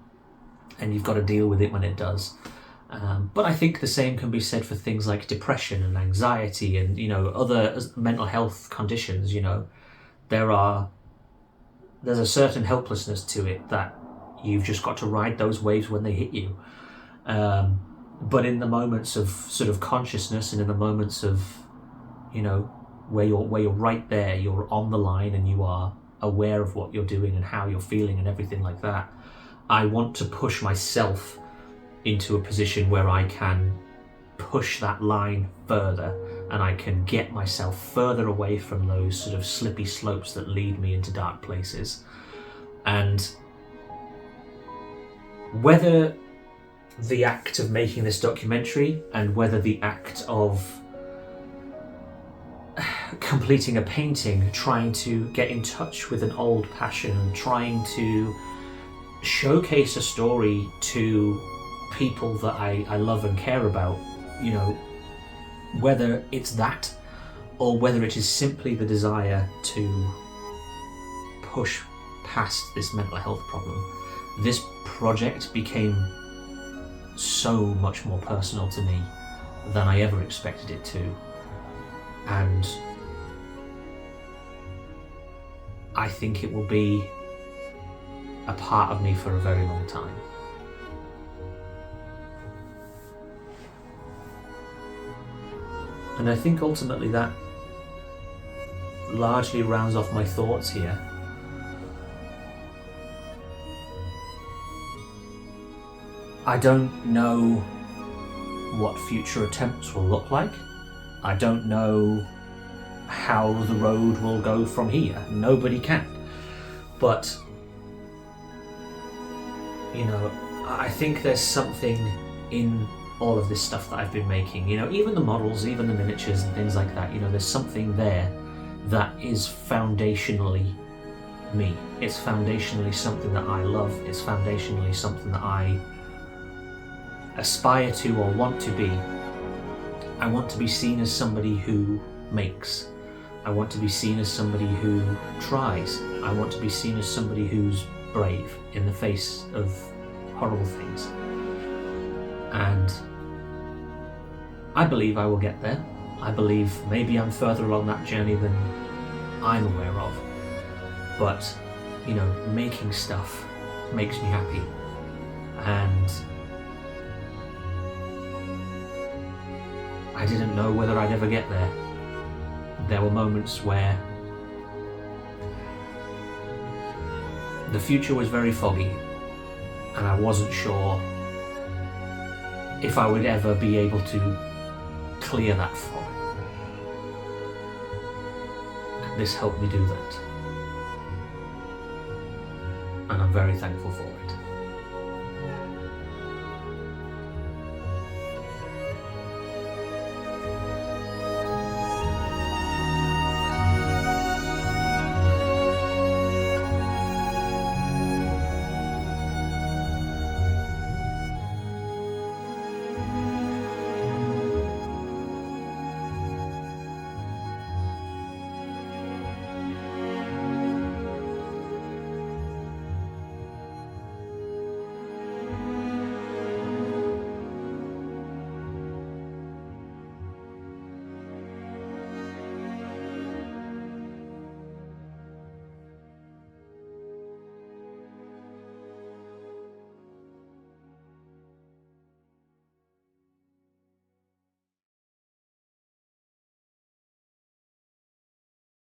and you've got to deal with it when it does. But I think the same can be said for things like depression and anxiety and other mental health conditions. There's a certain helplessness to it that you've just got to ride those waves when they hit you. But in the moments of sort of consciousness and in the moments of where you're right there, you're on the line and you are aware of what you're doing and how you're feeling and everything like that, I want to push myself into a position where I can push that line further and I can get myself further away from those sort of slippy slopes that lead me into dark places. And whether the act of making this documentary and whether the act of completing a painting, trying to get in touch with an old passion, trying to showcase a story to people that I love and care about, whether it's that or whether it is simply the desire to push past this mental health problem, this project became so much more personal to me than I ever expected it to. And I think it will be a part of me for a very long time. And I think ultimately that largely rounds off my thoughts here. I don't know what future attempts will look like. I don't know how the road will go from here. Nobody can. But, I think there's something in all of this stuff that I've been making, even the models, even the miniatures and things like that, there's something there that is foundationally me. It's foundationally something that I love. It's foundationally something that I aspire to or want to be. I want to be seen as somebody who makes. I want to be seen as somebody who tries. I want to be seen as somebody who's brave in the face of horrible things. And I believe I will get there. I believe maybe I'm further along that journey than I'm aware of. But, making stuff makes me happy. And I didn't know whether I'd ever get there. There were moments where the future was very foggy and I wasn't sure if I would ever be able to clear that fog. And this helped me do that. And I'm very thankful for it.